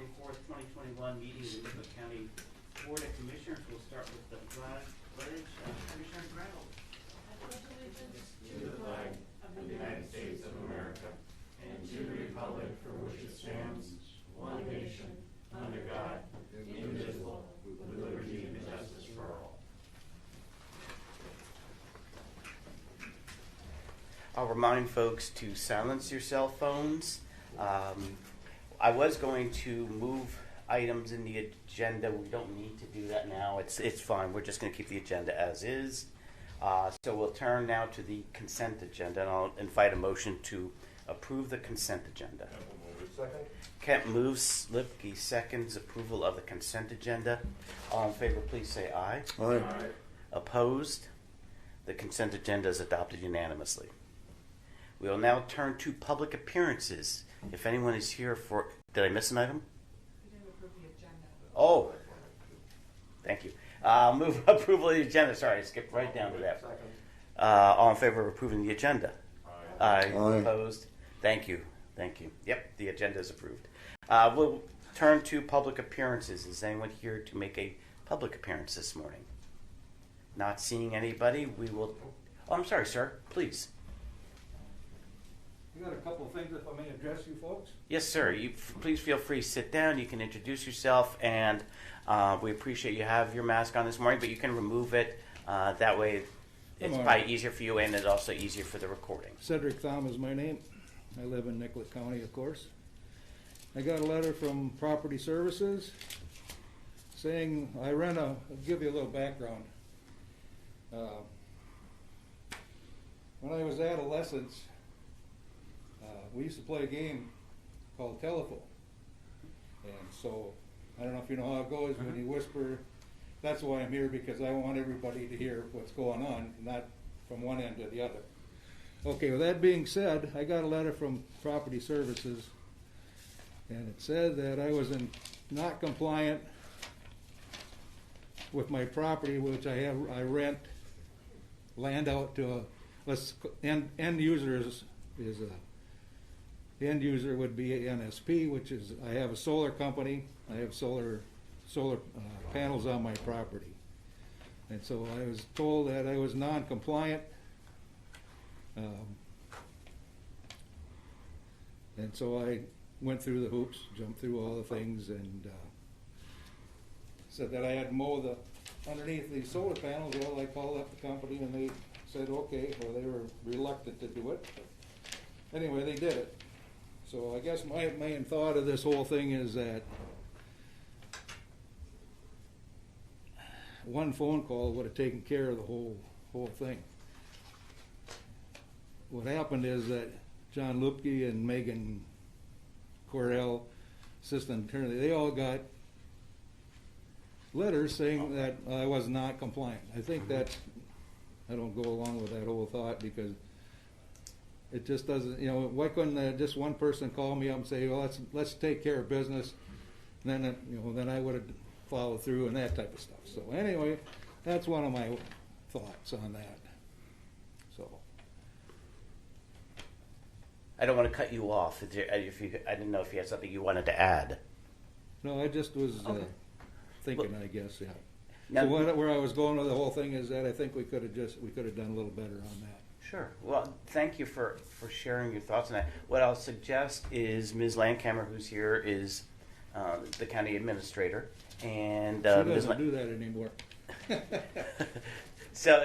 24th, 2021 meeting of the Nicollet County Board of Commissioners. We'll start with the flag pledge. Commissioner Reynolds. I pledge allegiance to the flag of the United States of America and to the republic for which it stands, one nation, under God, indivisible, with liberty and justice for all. I'll remind folks to silence your cell phones. I was going to move items in the agenda. We don't need to do that now. It's fine. We're just going to keep the agenda as is. So we'll turn now to the consent agenda, and I'll invite a motion to approve the consent agenda. Second. Kemp moves, Lipke seconds approval of the consent agenda. All in favor, please say aye. Aye. Opposed? The consent agenda is adopted unanimously. We will now turn to public appearances. If anyone is here for... Did I miss an item? We didn't approve the agenda. Oh, thank you. Move approval of the agenda. Sorry, I skipped right down to that. Second. All in favor of approving the agenda? Aye. Aye. Opposed? Thank you. Thank you. Yep, the agenda is approved. We'll turn to public appearances. Is anyone here to make a public appearance this morning? Not seeing anybody, we will... Oh, I'm sorry, sir. Please. We got a couple of things, if I may address you folks. Yes, sir. Please feel free to sit down. You can introduce yourself, and we appreciate you have your mask on this morning, but you can remove it. That way it's probably easier for you, and it's also easier for the recording. Cedric Thom is my name. I live in Nicollet County, of course. I got a letter from Property Services saying I'll give you a little background. When I was adolescents, we used to play a game called telephone. And so, I don't know if you know how it goes when you whisper. That's why I'm here, because I want everybody to hear what's going on, not from one end to the other. Okay, with that being said, I got a letter from Property Services, and it said that I was not compliant with my property, which I rent land out to end users is a end user would be NSP, which is I have a solar company. I have solar panels on my property, and so I was told that I was non-compliant. And so I went through the hoops, jumped through all the things, and said that I had to mow underneath these solar panels. Well, I called up the company, and they said okay. Well, they were reluctant to do it. Anyway, they did it. So I guess my main thought of this whole thing is that one phone call would have taken care of the whole thing. What happened is that John Lupke and Megan Cordell, assistant attorney, they all got letters saying that I was not compliant. I think I don't go along with that whole thought, because it just doesn't, why couldn't just one person call me up and say, well, let's take care of business, and then, then I would have followed through and that type of stuff. So anyway, that's one of my thoughts on that. So. I don't want to cut you off. I didn't know if you had something you wanted to add. No, I just was thinking, Well, I guess, yeah. Now, So where I was going with the whole thing is that I think we could have done a little better on that. Sure. Well, thank you for sharing your thoughts on that. What I'll suggest is Ms. Landcamer, who's here, is the county administrator, and She doesn't do that anymore. So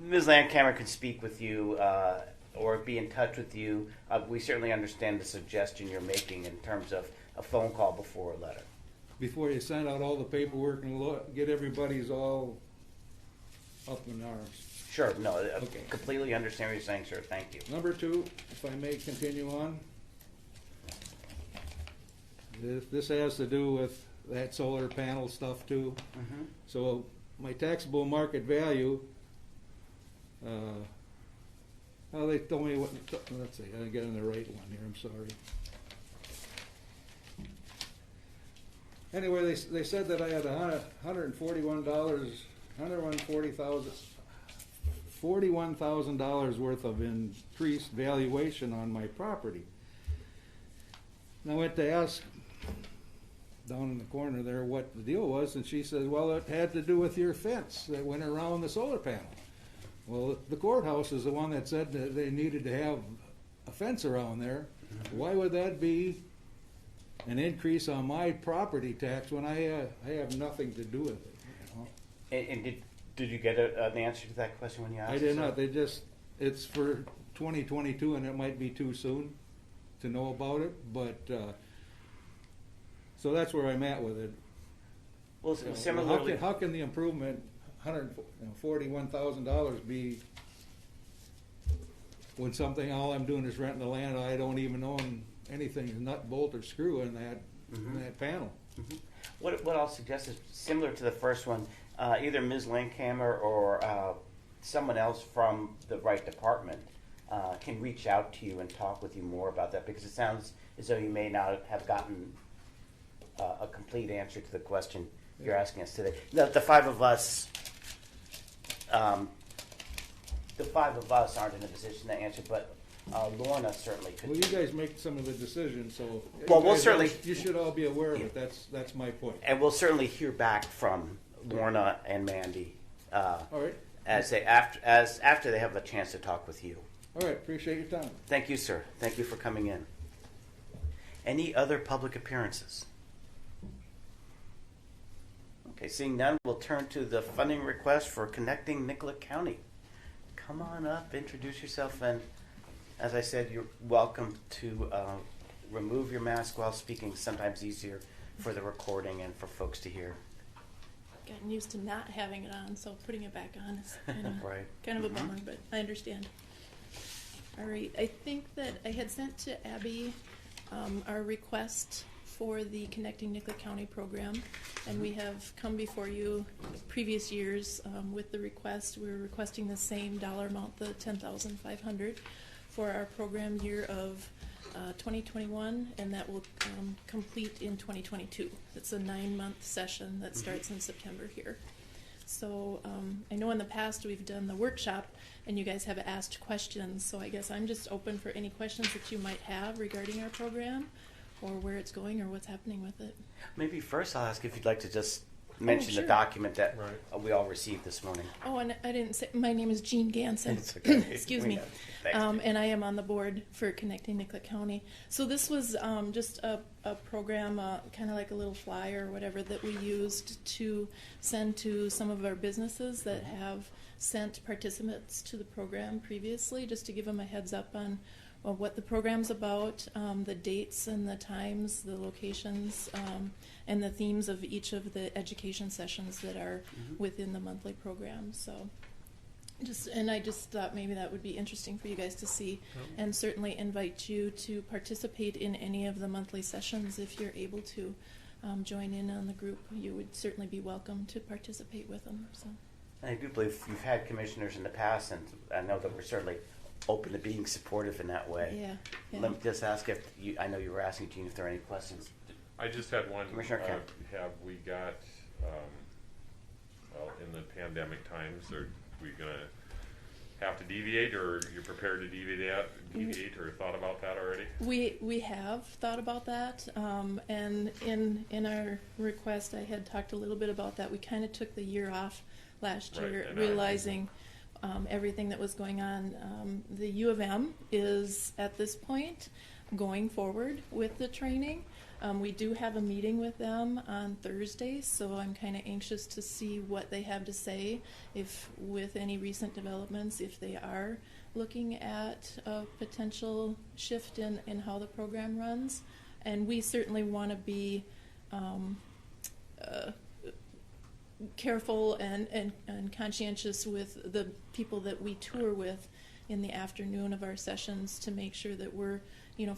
Ms. Landcamer can speak with you or be in touch with you. We certainly understand the suggestion you're making in terms of a phone call before a letter. Before you send out all the paperwork and get everybody's all up in arms. Sure. No, I Okay. completely understand what you're saying, sir. Thank you. Number 2, if I may continue on. This has to do with that solar panel stuff too. Mm-hmm. So my taxable market value, they told me let's see, I didn't get in the right one here, I'm sorry. Anyway, they said that I had $41,000 worth of increased valuation on my property. And I went to ask down in the corner there what the deal was, and she says, well, it had to do with your fence that went around the solar panel. Well, the courthouse is the one that said that they needed to have a fence around there. Why would that be an increase on my property tax when I have nothing to do with it? You know? And did you get an answer to that question when you asked? I did not. It's for 2022, and it might be too soon to know about it. But so that's where I'm at with it. Well, similarly, how can the improvement, $141,000, be when something all I'm doing is renting the land? I don't even own anything, nut, bolt, or screw in that panel. Mm-hmm. What I'll suggest is similar to the first one. Either Ms. Linkhammer or someone else from the right department can reach out to you and talk with you more about that, because it sounds as though you may not have gotten a complete answer to the question you're asking us today. The five of us aren't in a position to answer, but Lorna certainly could. Well, you guys make some of the decisions, so we'll certainly. You should all be aware of it. That's my point. And we'll certainly hear back from Lorna and Mandy. All right. After they have a chance to talk with you. All right. Appreciate your time. Thank you, sir. Thank you for coming in. Any other public appearances? Okay, seeing none, we'll turn to the funding request for Connecting Nicollet County. Come on up, introduce yourself, and as I said, you're welcome to remove your mask while speaking. Sometimes easier for the recording and for folks to hear. Gotten used to not having it on, so putting it back on is right. kind of a bummer, but I understand. All right, I think that I had sent to Abby our request for the Connecting Nicollet County program, and we have come before you previous years with the request. We're requesting the same dollar amount, the $10,500, for our program year of 2021, and that will complete in 2022. It's a 9-month session that starts in September here. So I know in the past we've done the workshop, and you guys have asked questions, so I guess I'm just open for any questions that you might have regarding our program, or where it's going, or what's happening with it. Maybe first I'll ask if you'd like to just mention sure. the document that we all received this morning. Oh, and I didn't say, my name is Jean Ganson. It's okay. Excuse me. And I am on the board for Connecting Nicollet County. So this was just a program, kind of like a little flyer or whatever, that we used to send to some of our businesses that have sent participants to the program previously, just to give them a heads up on what the program's about, the dates and the times, the locations, and the themes of each of the education sessions that are within the monthly program. So I just thought maybe that would be interesting for you guys to see, and certainly invite you to participate in any of the monthly sessions if you're able to join in on the group. You would certainly be welcome to participate with them. So I do believe you've had commissioners in the past, and I know that we're certainly open to being supportive in that way. Yeah. Let me just ask if I know you were asking, Gene, if there are any questions. I just had one. Commissioner Kemp. Have we got, in the pandemic times, are we going to have to deviate, or you're prepared to deviate, or thought about that already? We have thought about that, and in our request, I had talked a little bit about that. We kind of took the year off last year, realizing everything that was going on. The U of M is at this point going forward with the training. We do have a meeting with them on Thursday, so I'm kind of anxious to see what they have to say, if with any recent developments, if they are looking at a potential shift in how the program runs. And we certainly want to be careful and conscientious with the people that we tour with in the afternoon of our sessions, to make sure that we're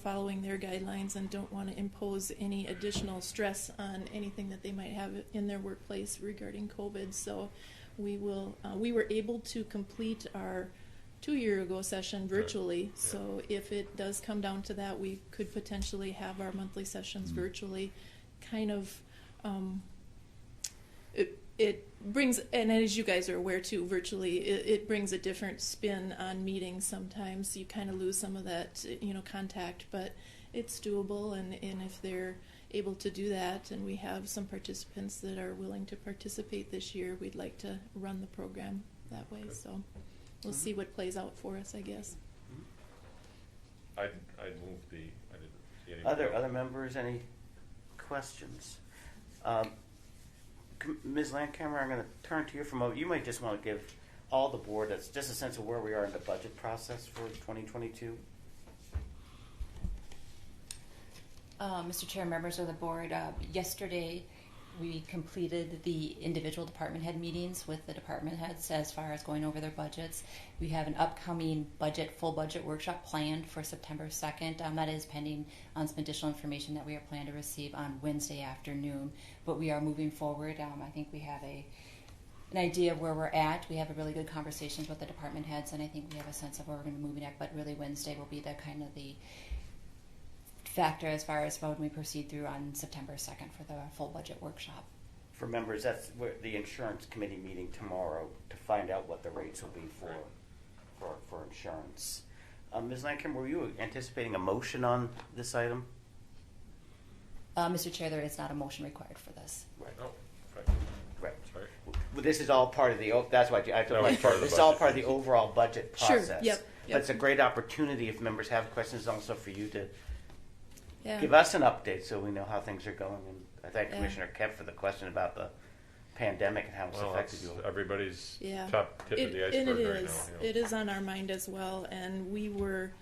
following their guidelines and don't want to impose any additional stress on anything that they might have in their workplace regarding COVID. So we were able to complete our 2-year ago session virtually. So if it does come down to that, we could potentially have our monthly sessions virtually. Kind of it brings, and as you guys are aware too, virtually it brings a different spin on meetings. Sometimes you kind of lose some of that contact, but it's doable. And if they're able to do that, and we have some participants that are willing to participate this year, we'd like to run the program that way. So we'll see what plays out for us, I guess. I'd move I didn't see any. Other members, any questions? Ms. Landcamer, I'm going to turn to you for a moment. You might just want to give all the board just a sense of where we are in the budget process for 2022. Mr. Chair, members of the board, yesterday we completed the individual department head meetings with the department heads as far as going over their budgets. We have an upcoming full budget workshop planned for September 2nd. That is pending on some additional information that we are planning to receive on Wednesday afternoon. But we are moving forward. I think we have an idea of where we're at. We have a really good conversations with the department heads, and I think we have a sense of where we're going to be moving at. But really, Wednesday will be the kind of the factor as far as when we proceed through on September 2nd for the full budget workshop. For members, that's where the insurance committee meeting tomorrow to find out what the rates will be for insurance. Ms. Lankin, were you anticipating a motion on this item? Mr. Chair, there is not a motion required for this. Right. Oh, right. Right. Sorry. Well, this is all part of the. That's why I told it's part of the this is all budget. part of the overall budget process. Sure. Yep. But it's a great opportunity if members have questions, also for you to Yeah. give us an update so we know how things are going. And I thank Yeah. Commissioner Kepp for the question about the pandemic and how it's Well, affected that's you. everybody's Yeah. top tip of the And iceberg it right is. now. It is on our mind as well. And we were,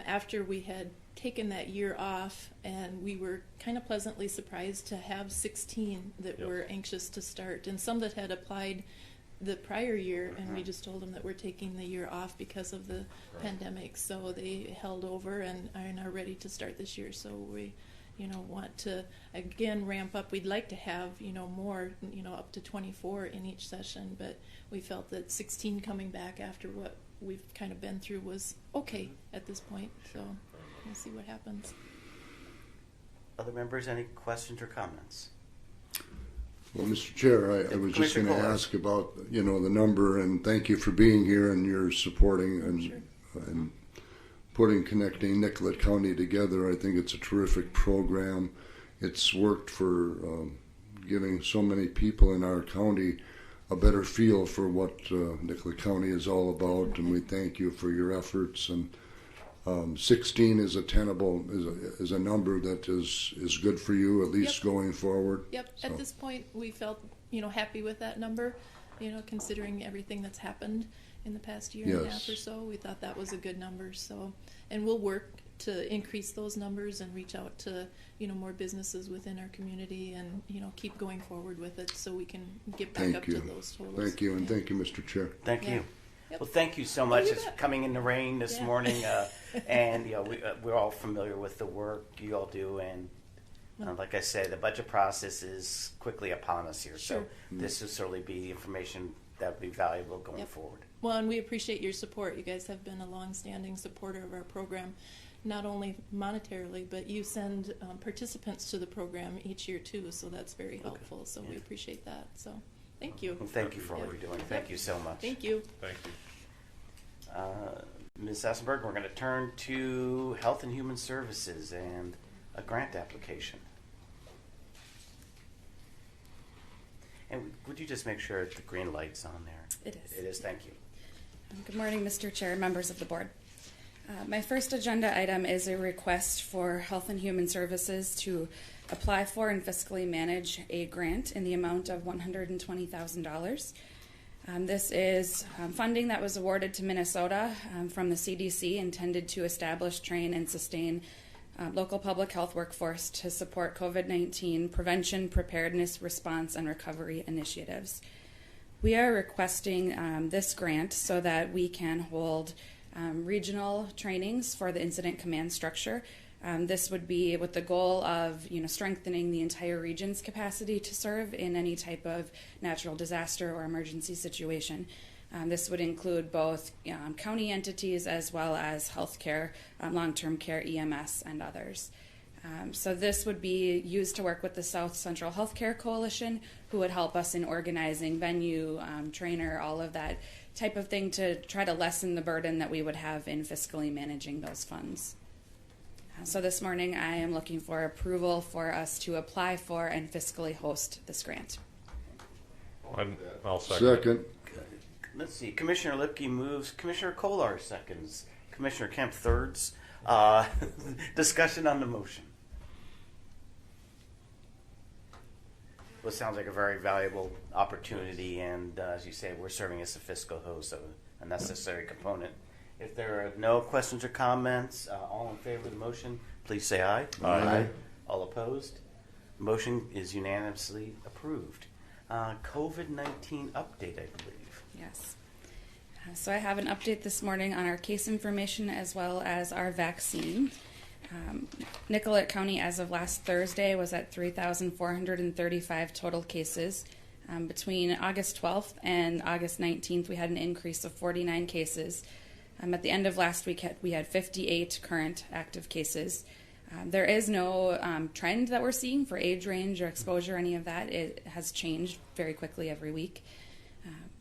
after we had taken that year off, and we were kind of pleasantly surprised to have 16 that Yep. were anxious to start, and some that had applied the prior year, and we just told them that we're taking the year off because of the pandemic. So they held over and are ready to start this year. So we, want to again ramp up. We'd like to have, more, up to 24 in each session, but we felt that 16 coming back after what we've kind of been through was okay at this point. So we'll see what happens. Other members, any questions or comments? Well, Mr. Chair, I was just going to ask about, the number, and thank you for being here and your supporting and putting Connecting Nicollet County together. I think it's a terrific program. It's worked for giving so many people in our county a better feel for what Nicollet County is all about, and we thank you for your efforts. And 16 is is a number that is good for you, at least going forward. Yep. So. At this point, we felt happy with that number. Considering everything that's happened in the past year and a half or so, we thought that was a good number. So, and we'll work to increase those numbers and reach out to more businesses within our community, and keep going forward with it so we can get back up to those totals. Thank you, and thank you, Mr. Chair. Thank you. Yep. Well, thank you so much. you It's bet. coming in the rain this morning, and we're all familiar with the work you all do. And like I said, the budget process is quickly upon us here. Sure. So this will certainly be information that will be valuable going forward. Well, and we appreciate your support. You guys have been a long-standing supporter of our program, not only monetarily, but you send participants to the program each year too. So that's very helpful. So we appreciate that. So. Thank you. Well, thank you for all you're doing. Thank you so much. Thank you. Thank you. Ms. Sassenberg, we're going to turn to Health and Human Services and a grant application. And would you just make sure the green light's on there? It is. It is. Thank you. Good morning, Mr. Chair, members of the board. My first agenda item is a request for Health and Human Services to apply for and fiscally manage a grant in the amount of $120,000. This is funding that was awarded to Minnesota from the CDC, intended to establish, train, and sustain local public health workforce to support COVID-19 prevention, preparedness, response, and recovery initiatives. We are requesting this grant so that we can hold regional trainings for the incident command structure. This would be with the goal of strengthening the entire region's capacity to serve in any type of natural disaster or emergency situation. This would include both county entities as well as healthcare, long-term care, EMS, and others. So this would be used to work with the South Central Healthcare Coalition, who would help us in organizing venue, trainer, all of that type of thing to try to lessen the burden that we would have in fiscally managing those funds. So this morning I am looking for approval for us to apply for and fiscally host this grant. I'll second. Second. Let's see. Commissioner Lipke moves. Commissioner Kolar seconds. Commissioner Kemp thirds. Discussion on the motion. Well, it sounds like a very valuable opportunity, and as you say, we're serving as a fiscal host, so a necessary component. If there are no questions or comments, all in favor of the motion, please say aye. Aye. All opposed? Motion is unanimously approved. COVID-19 update, I believe. Yes. So I have an update this morning on our case information as well as our vaccine. Nicollet County, as of last Thursday, was at 3,435 total cases. Between August 12th and August 19th, we had an increase of 49 cases. At the end of last week, we had 58 current active cases. There is no trend that we're seeing for age range or exposure, any of that. It has changed very quickly every week.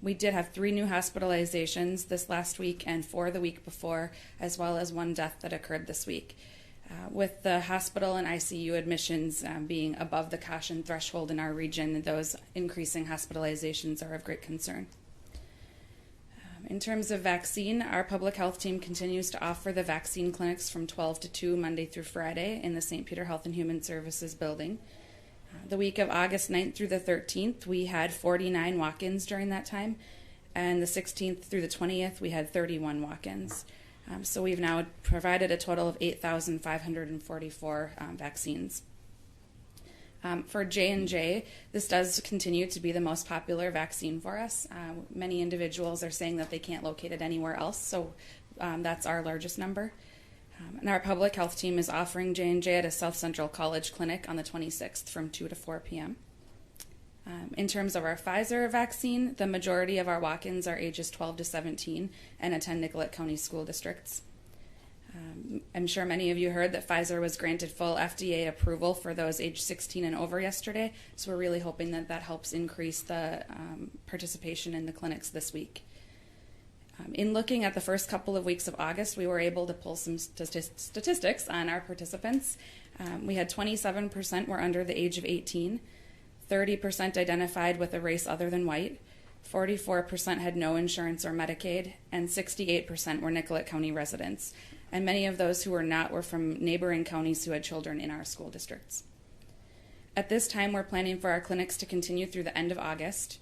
We did have 3 new hospitalizations this last week and 4 the week before, as well as 1 death that occurred this week. With the hospital and ICU admissions being above the caution threshold in our region, those increasing hospitalizations are of great concern. In terms of vaccine, our public health team continues to offer the vaccine clinics from 12 to 2 Monday through Friday in the St. Peter Health and Human Services building. The week of August 9th through the 13th, we had 49 walk-ins during that time, and the 16th through the 20th, we had 31 walk-ins. So we've now provided a total of 8,544 vaccines. For J&J, this does continue to be the most popular vaccine for us. Many individuals are saying that they can't locate it anywhere else, so that's our largest number. And our public health team is offering J&J at a South Central College clinic on the 26th from 2 to 4 p.m. In terms of our Pfizer vaccine, the majority of our walk-ins are ages 12 to 17 and attend Nicollet County school districts. I'm sure many of you heard that Pfizer was granted full FDA approval for those age 16 and over yesterday, so we're really hoping that that helps increase the participation in the clinics this week. In looking at the first couple of weeks of August, we were able to pull some statistics on our participants. We had 27% were under the age of 18, 30% identified with a race other than white, 44% had no insurance or Medicaid, and 68% were Nicollet County residents. And many of those who were not were from neighboring counties who had children in our school districts. At this time, we're planning for our clinics to continue through the end of August.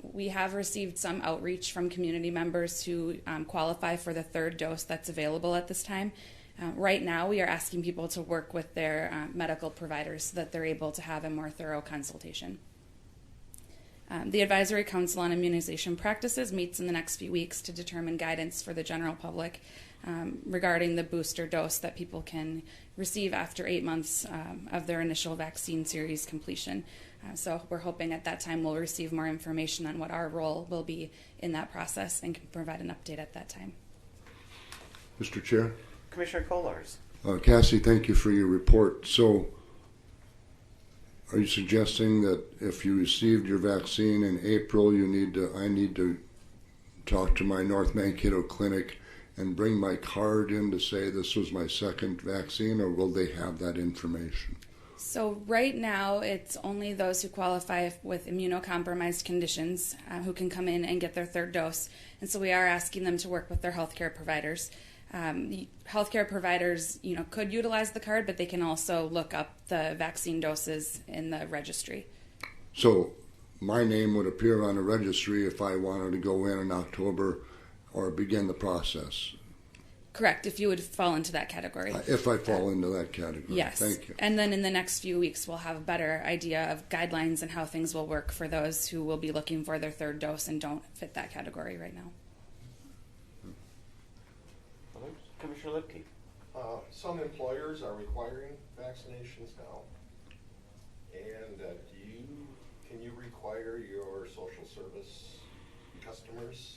We have received some outreach from community members who qualify for the 3rd dose that's available at this time. Right now, we are asking people to work with their medical providers so that they're able to have a more thorough consultation. The Advisory Council on Immunization Practices meets in the next few weeks to determine guidance for the general public regarding the booster dose that people can receive after 8 months of their initial vaccine series completion. So we're hoping at that time we'll receive more information on what our role will be in that process and can provide an update at that time. Mr. Chair? Commissioner Kolars. Cassie, thank you for your report. So, are you suggesting that if you received your vaccine in April, I need to talk to my North Mankato clinic and bring my card in to say this was my 2nd vaccine, or will they have that information? So right now, it's only those who qualify with immunocompromised conditions who can come in and get their 3rd dose. And so we are asking them to work with their healthcare providers. Healthcare providers, could utilize the card, but they can also look up the vaccine doses in the registry. So my name would appear on a registry if I wanted to go in October or begin the process. Correct, if you would fall into that category. If I fall into that category. Yes. Thank you. And then in the next few weeks, we'll have a better idea of guidelines and how things will work for those who will be looking for their 3rd dose and don't fit that category right now. Commissioner Lipke. Some employers are requiring vaccinations now. And can you require your social service customers,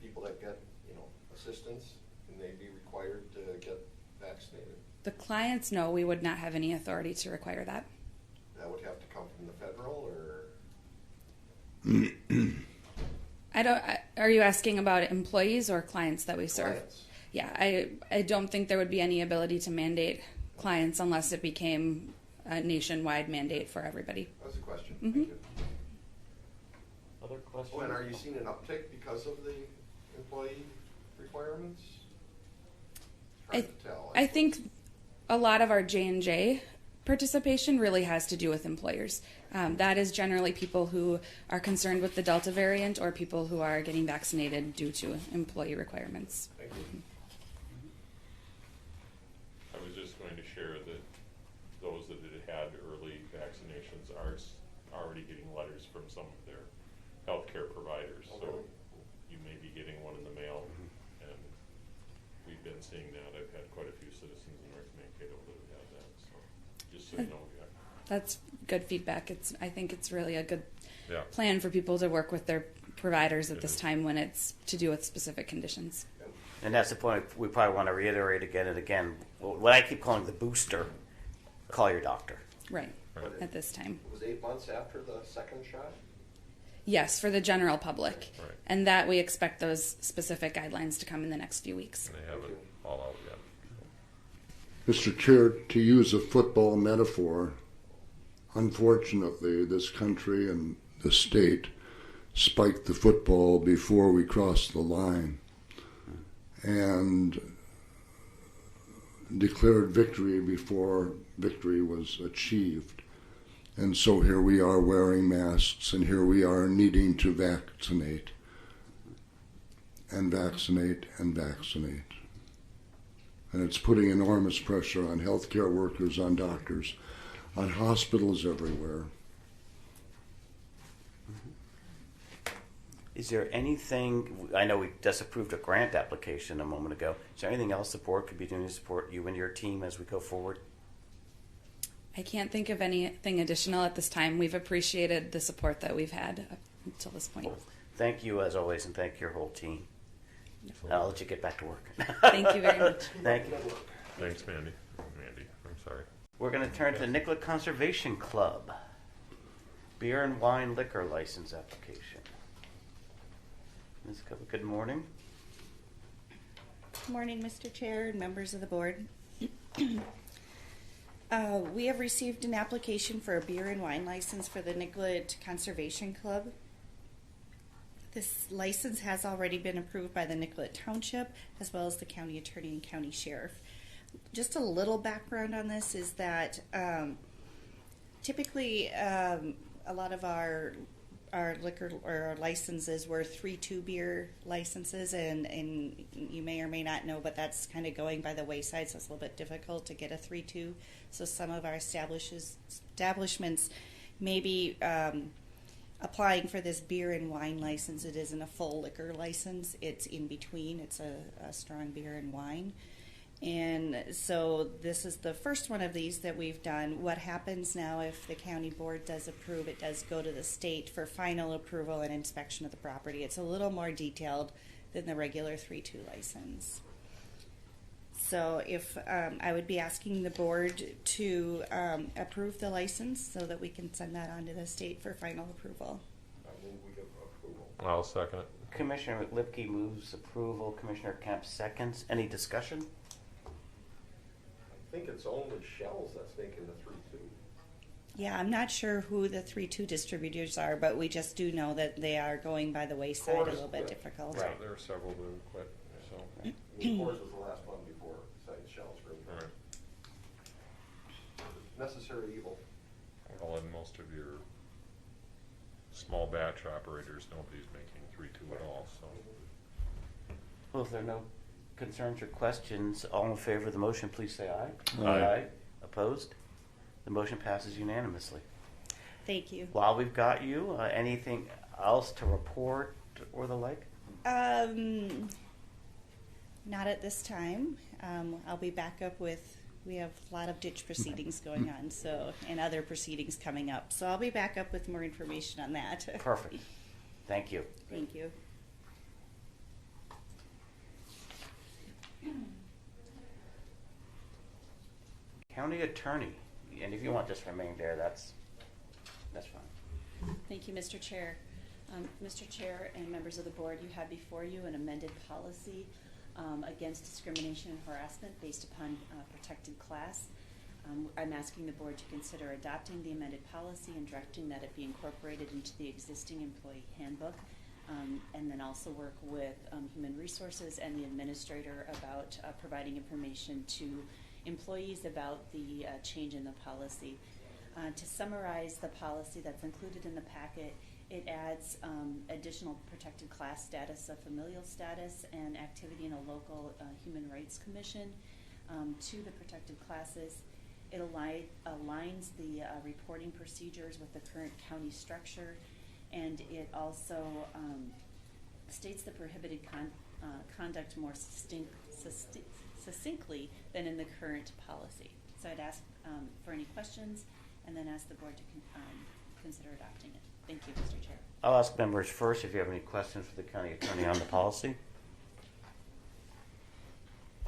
people that get assistance, can they be required to get vaccinated? The clients, no, we would not have any authority to require that. That would have to come from the federal, or? Are you asking about employees or clients that we serve? Clients. yeah, I don't think there would be any ability to mandate clients unless it became a nationwide mandate for everybody. That was a question. Mhm. Thank you. Other questions? Oh, and are you seeing an uptick because of the employee requirements? Hard to tell. I think a lot of our J&J participation really has to do with employers. That is generally people who are concerned with the Delta variant or people who are getting vaccinated due to employee requirements. Thank you. I was just going to share that those that had early vaccinations are already getting letters from some of their healthcare providers. So you may be getting one in the mail, and we've been seeing that. I've had quite a few citizens in North Mankato that have had that. So just so you know, yeah. That's good feedback. I think it's really a good Yeah. plan for people to work with their providers at this time when it's to do with specific conditions. And that's the point we probably want to reiterate again and again. What I keep calling the booster, call your doctor. Right, Right. at this time. It was 8 months after the second shot? Yes, for the general public. Right. And that we expect those specific guidelines to come in the next few weeks. And they haven't all out yet. Mr. Chair, to use a football metaphor, unfortunately, this country and the state spiked the football before we crossed the line and declared victory before victory was achieved. And so here we are wearing masks, and here we are needing to vaccinate and vaccinate and vaccinate. And it's putting enormous pressure on healthcare workers, on doctors, on hospitals everywhere. Is there anything, I know we just approved a grant application a moment ago. Is there anything else the board could be doing to support you and your team as we go forward? I can't think of anything additional at this time. We've appreciated the support that we've had up until this point. Well, thank you as always, and thank your whole team. I'll let you get back to work. Thank you very much. Thank you. Thanks, Mandy. I'm sorry. We're going to turn to Nikola Conservation Club. Beer and wine liquor license application. Ms. Cook, good morning. Good morning, Mr. Chair and members of the board. We have received an application for a beer and wine license for the Nicollet Conservation Club. This license has already been approved by the Nicollet Township as well as the county attorney and county sheriff. Just a little background on this is that typically a lot of our liquor or our licenses were 3-2 beer licenses, and you may or may not know, but that's kind of going by the wayside, so it's a little bit difficult to get a 3-2. So some of our establishments may be applying for this beer and wine license. It isn't a full liquor license. It's in between. It's a strong beer and wine. And so this is the first one of these that we've done. What happens now if the county board does approve, it does go to the state for final approval and inspection of the property. It's a little more detailed than the regular 3-2 license. So if I would be asking the board to approve the license so that we can send that on to the state for final approval. I move we give approval. I'll second it. Commissioner Lipke moves approval. Commissioner Kemp seconds. Any discussion? I think it's only Shells that's making the 3-2. Yeah, I'm not sure who the 3-2 distributors are, but we just do know that they are going by the wayside a little bit difficult. Yeah, there are several that quit. So. Coors was the last one before Shells really. Right. Necessary evil. Well, and most of your small batch operators, nobody's making 3-2 at all. So. Well, if there are no concerns or questions, all in favor of the motion, please say aye. Aye. Opposed? The motion passes unanimously. Thank you. While we've got you, anything else to report or the like? Not at this time. I'll be back up with, we have a lot of ditch proceedings going on, so, and other proceedings coming up. So I'll be back up with more information on that. Perfect. Thank you. Thank you. County Attorney, and if you want this remain there, that's fine. Thank you, Mr. Chair. Mr. Chair and members of the board, you have before you an amended policy against discrimination and harassment based upon protected class. I'm asking the board to consider adopting the amended policy and directing that it be incorporated into the existing employee handbook, and then also work with human resources and the administrator about providing information to employees about the change in the policy. To summarize the policy that's included in the packet, it adds additional protected class status of familial status and activity in a local human rights commission to the protected classes. It aligns the reporting procedures with the current county structure, and it also states the prohibited conduct more succinctly than in the current policy. So I'd ask for any questions and then ask the board to consider adopting it. Thank you, Mr. Chair. I'll ask members first if you have any questions for the county attorney on the policy.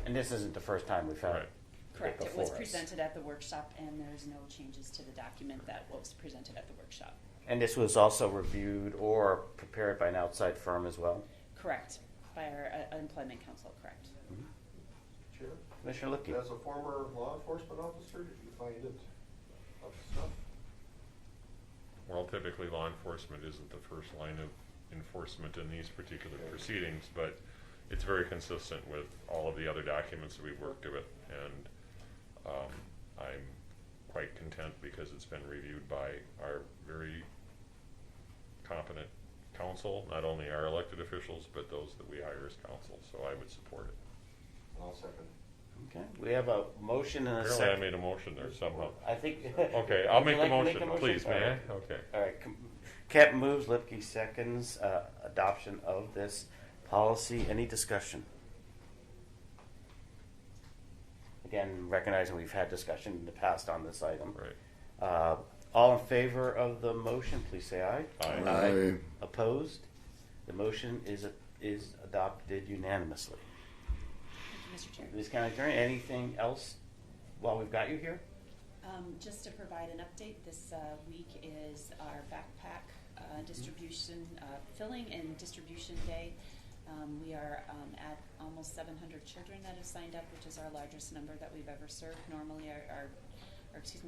And this isn't the first time we've had it. Correct. It was before us. presented at the workshop, and there's no changes to the document that was presented at the workshop. And this was also reviewed or prepared by an outside firm as well? Correct. By our employment council, correct. Chair? Commissioner Lipke. As a former law enforcement officer, did you find it tough stuff? Well, typically law enforcement isn't the first line of enforcement in these particular proceedings, but it's very consistent with all of the other documents that we've worked with, and I'm quite content because it's been reviewed by our very competent council, not only our elected officials, but those that we hire as council, so I would support it. I'll second. Okay, we have a motion and a Apparently I second. made a motion there somehow. I think. Okay, I'll Would you make the like to motion, please, All may I? right. Okay. All right. Cap moves, Lipke seconds, adoption of this policy. Any discussion? Again, recognizing we've had discussion in the past on this item. Right. All in favor of the motion, please say aye. Aye. Aye. Opposed? The motion is adopted unanimously. Thank you, Mr. Chair. Ms. County Attorney, anything else while we've got you here? Just to provide an update, this week is our backpack distribution, filling and distribution day. We are at almost 700 children that have signed up, which is our largest number that we've ever served. Normally,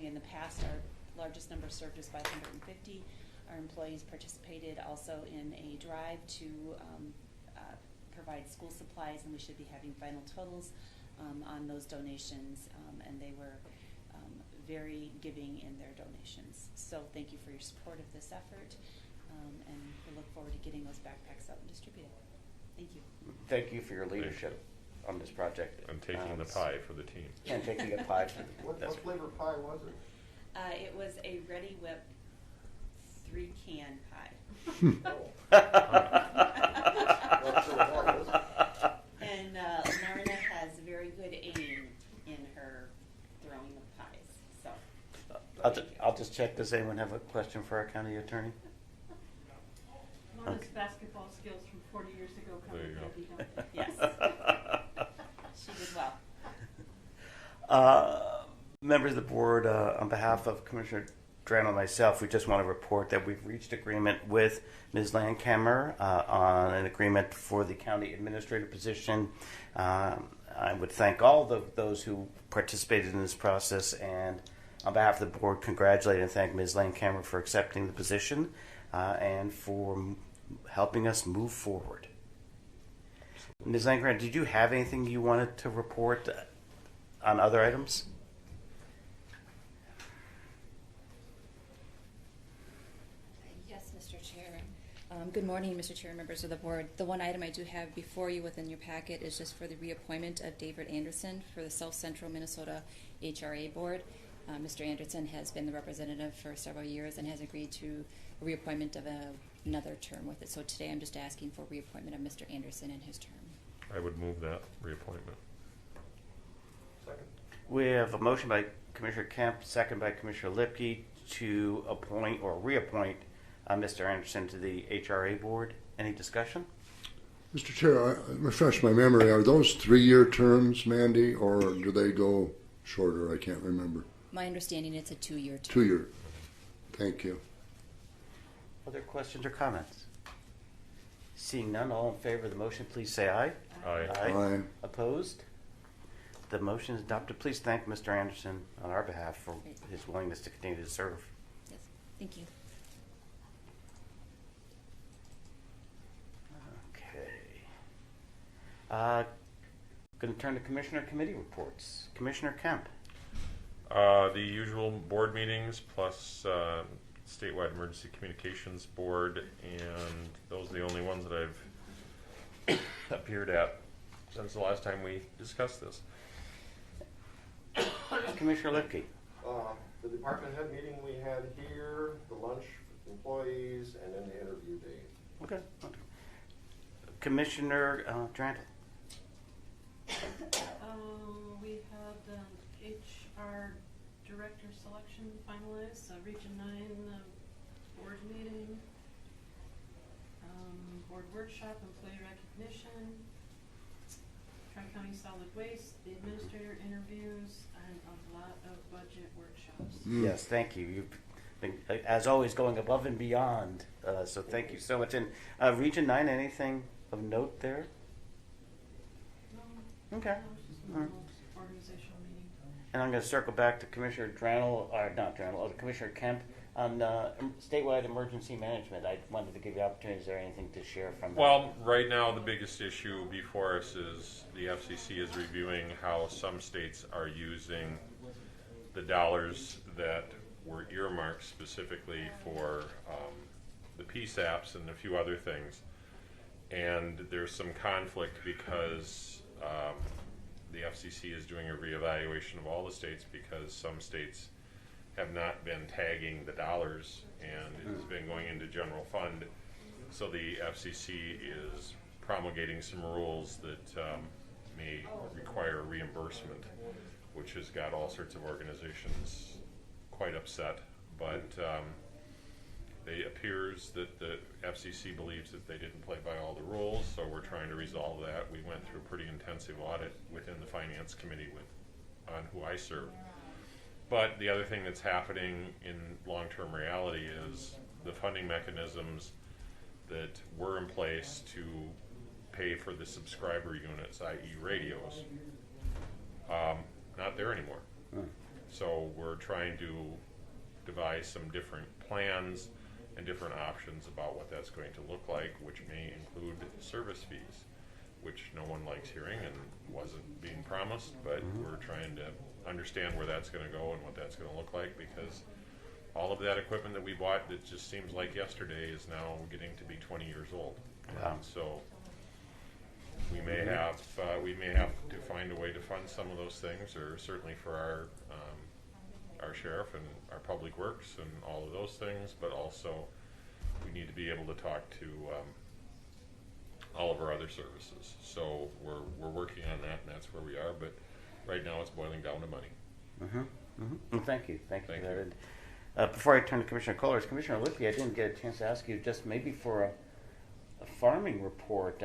in the past, our largest number served is 550. Our employees participated also in a drive to provide school supplies, and we should be having final totals on those donations, and they were very giving in their donations. So thank you for your support of this effort, and we look forward to getting those backpacks out and distributed. Thank you. Thank you for your leadership on this project. I'm taking the pie for the team. And taking a pie. What flavor pie was it? It was a Ready Whip 3-can pie. That's what it was. And Lorna has very good aim in her throwing of pies. So I'll just check. Does anyone have a question for our county attorney? Lana's basketball skills from 40 years ago come There you in go. handy, don't they? yes, she did well. Members of the board, on behalf of Commissioner Drano and myself, we just want to report that we've reached agreement with Ms. Landkammer on an agreement for the county administrator position. I would thank all those who participated in this process, and on behalf of the board, congratulate and thank Ms. Landkammer for accepting the position and for helping us move forward. Ms. Landkammer, did you have anything you wanted to report on other items? Yes, Mr. Chair. Good morning, Mr. Chair and members of the board. The one item I do have before you within your packet is just for the reappointment of David Anderson for the South Central Minnesota HRA Board. Mr. Anderson has been the representative for several years and has agreed to a reappointment of another term with it. So today I'm just asking for reappointment of Mr. Anderson in his term. I would move that reappointment. Second. We have a motion by Commissioner Kemp, second by Commissioner Lipke to appoint or reappoint Mr. Anderson to the HRA board. Any discussion? Mr. Chair, refresh my memory. Are those 3-year terms, Mandy, or do they go shorter? I can't remember. My understanding it's a 2-year term. 2-year. Thank you. Other questions or comments? Seeing none, all in favor of the motion, please say aye. Aye. Aye. Opposed? The motion is adopted. Please thank Mr. Anderson on our behalf for his willingness to continue to serve. Yes, thank you. Okay. Going to turn to Commissioner Committee reports. Commissioner Kemp. The usual board meetings plus Statewide Emergency Communications Board, and those are the only ones that I've appeared at since the last time we discussed this. Commissioner Lipke. The department head meeting we had here, the lunch with employees, and then the interview day. Okay. Commissioner Drantle. We had HR director selection finalized, Region 9 board meeting, board workshop, employee recognition, Tri-County Solid Waste, the administrator interviews, and a lot of budget workshops. Yes, thank you. You've been, as always, going above and beyond. So thank you so much. And Region 9, anything of note there? No, Okay. no, it's just a All right. normal organizational meeting. And I'm going to circle back to Commissioner Drantle, or not Drantle, Commissioner Kemp on statewide emergency management. I wanted to give you opportunity. Is there anything to share from that? Well, right now the biggest issue before us is the FCC is reviewing how some states are using the dollars that were earmarked specifically for the PSAPs and a few other things. And there's some conflict because the FCC is doing a reevaluation of all the states because some states have not been tagging the dollars and it's been going into general fund. So the FCC is promulgating some rules that may require reimbursement, which has got all sorts of organizations quite upset. But it appears that the FCC believes that they didn't play by all the rules, so we're trying to resolve that. We went through a pretty intensive audit within the Finance Committee on who I serve. But the other thing that's happening in long-term reality is the funding mechanisms that were in place to pay for the subscriber units, i.e. radios, not there anymore. So we're trying to devise some different plans and different options about what that's going to look like, which may include service fees, which no one likes hearing and wasn't being promised, but we're trying to understand where that's going to go and what that's going to look like, because all of that equipment that we bought that just seems like yesterday is now getting to be 20 years old. Wow. And so we may have to find a way to fund some of those things, or certainly for our sheriff and our public works and all of those things, but also we need to be able to talk to all of our other services. So we're working on that, and that's where we are, but right now it's boiling down to money. Well, thank you for Thank that. you. And, before I turn to Commissioner Kohlers, Commissioner Lippy, I didn't get a chance to ask you just maybe for a farming report.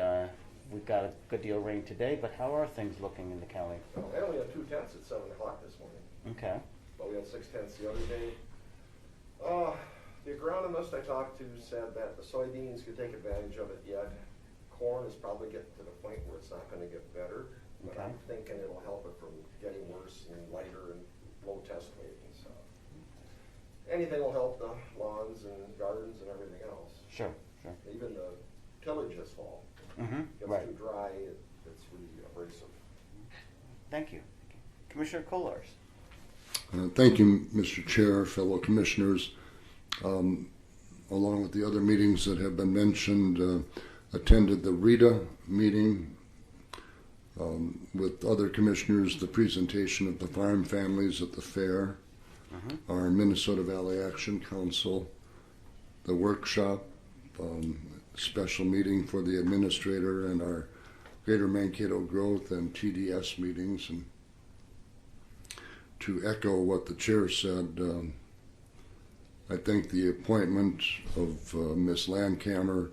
We've got a good deal of rain today, but how are things looking in the county? Well, I only had 2 tenths at 7 o'clock this morning, Okay. but we had 6 tenths the other day. The agronomist I talked to said that the soybeans could take advantage of it yet. Corn is probably getting to the point where it's not going to get better, but Okay. I'm thinking it'll help it from getting worse and lighter and low test weight and stuff. Anything will help the lawns and gardens and everything else. Sure. Even the tillage this fall. Gets Right. too dry, it's really abrasive. Thank you. Commissioner Kohlers. Thank you, Mr. Chair, fellow commissioners. Along with the other meetings that have been mentioned, attended the RETA meeting with other commissioners, the presentation of the farm families at the fair, our Minnesota Valley Action Council, the workshop, special meeting for the administrator, and our Greater Mankato Growth and TDS meetings. And to echo what the chair said, I think the appointment of Ms. Landkammer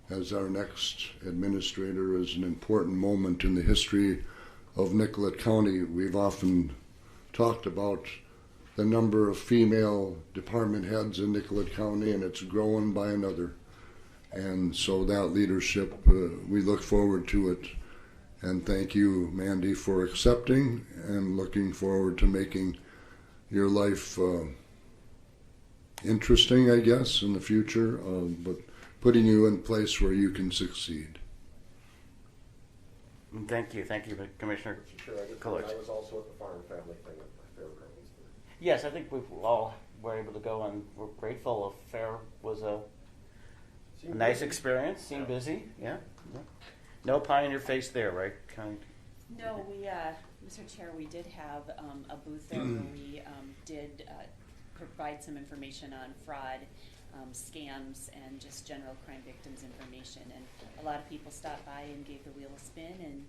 as our next administrator is an important moment in the history of Nicollet County. We've often talked about the number of female department heads in Nicollet County, and it's grown by another. And so that leadership, we look forward to it And thank you, Mandy, for accepting, and looking forward to making your life interesting, I guess, in the future, but putting you in a place where you can succeed. Thank you, Commissioner Sure, Coolidge. I was also at the farm family thing at the fairgrounds. Yes, I think we all were able to go, and we're grateful. The fair was a nice experience. Seemed busy, yeah. No pie in your face there, right? No, we, Mr. Chair, we did have a booth there where we did provide some information on fraud, scams, and just general crime victims information. And a lot of people stopped by and gave the wheel a spin, and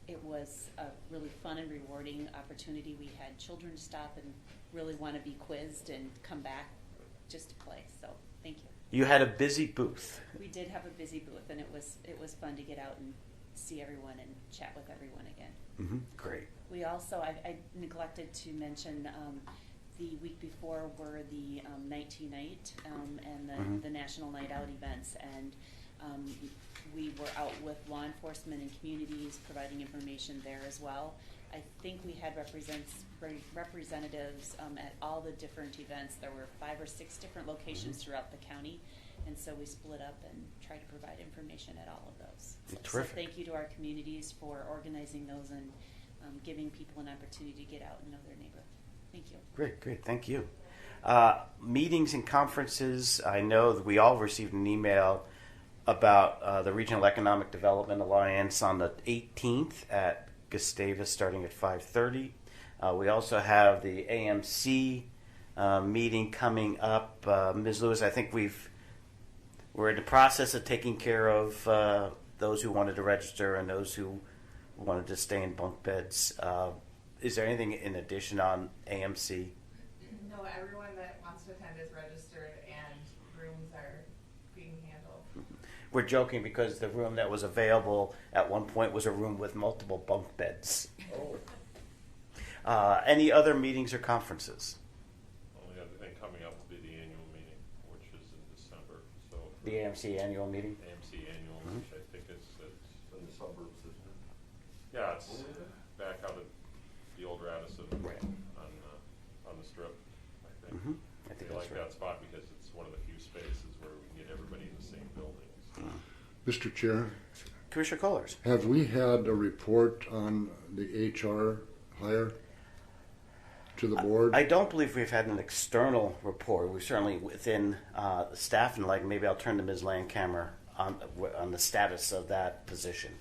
it was a really fun and rewarding opportunity. We had children stop and really want to be quizzed and come back just to play. So thank you. You had a busy booth. We did have a busy booth, and it was fun to get out and see everyone and chat with everyone again. Mm-hmm. Great. We also, I neglected to mention, the week before were the Night to Unite and the National Night Out events, and we were out with law enforcement and communities providing information there as well. I think we had representatives at all the different events. There were 5 or 6 different locations throughout the county, and so we split up and tried to provide information at all of those. Terrific. So thank you to our communities for organizing those and giving people an opportunity to get out and know their neighborhood. Thank you. Great, thank you. Meetings and conferences, I know that we all received an email about the Regional Economic Development Alliance on the 18th at Gustavus starting at 5:30. We also have the AMC meeting coming up. Ms. Lewis, I think we're in the process of taking care of those who wanted to register and those who wanted to stay in bunk beds. Is there anything in addition on AMC? No, everyone that wants to attend is registered and rooms are being handled. We're joking because the room that was available at one point was a room with multiple bunk beds. Any other meetings or conferences? Only other thing coming up will be the annual meeting, which is in December. So The AMC annual meeting? AMC annual, which I think is In the suburbs, isn't it? yeah, it's back out at the old Radisson Right. on the strip, I think. Mm-hmm. I think They that's like right. that spot because it's one of the few spaces where we can get everybody in the same building. So. Mr. Chair, Commissioner Kohlers. have we had a report on the HR hire to the board? I don't believe we've had an external report. We're certainly within the staff, and maybe I'll turn to Ms. Landcamer on the status of that position.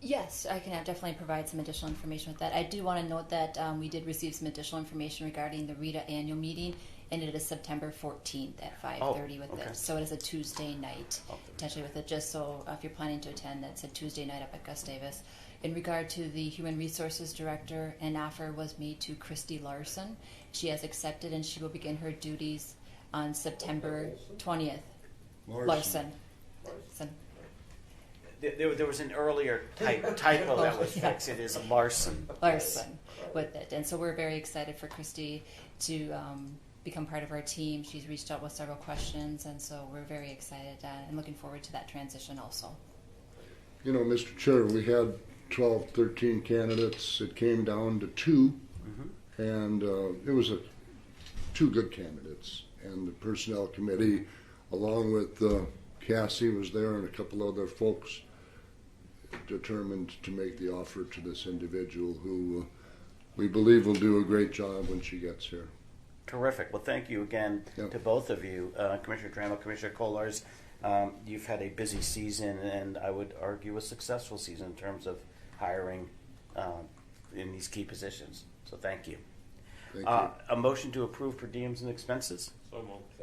Yes, I can definitely provide some additional information with that. I do want to note that we did receive some additional information regarding the RETA annual meeting, and it is September 14th at 5:30 with okay. it. So it is a Tuesday night, potentially with it. Just so if you're planning to attend, that's a Tuesday night up at Gustavus. In regard to the Human Resources Director, an offer was made to Christy Larson. She has accepted, and she will begin her duties on September 20th. Larson. There was an earlier typo that was fixed. It is Larson. Larson with it. And so we're very excited for Christy to become part of our team. She's reached out with several questions, and so we're very excited and looking forward to that transition also. You know, Mr. Chair, we had 12, 13 candidates. It came down to 2, and it was 2 good candidates. And the Personnel Committee, along with Cassie was there and a couple other folks, determined to make the offer to this individual who we believe will do a great job when she gets here. Terrific. Well, thank you again to both of you, Commissioner Trammell, Commissioner Kohlers. You've had a busy season, and I would argue a successful season in terms of hiring in these key positions. So thank you. Thank you. A motion to approve per diems and expenses. So moved.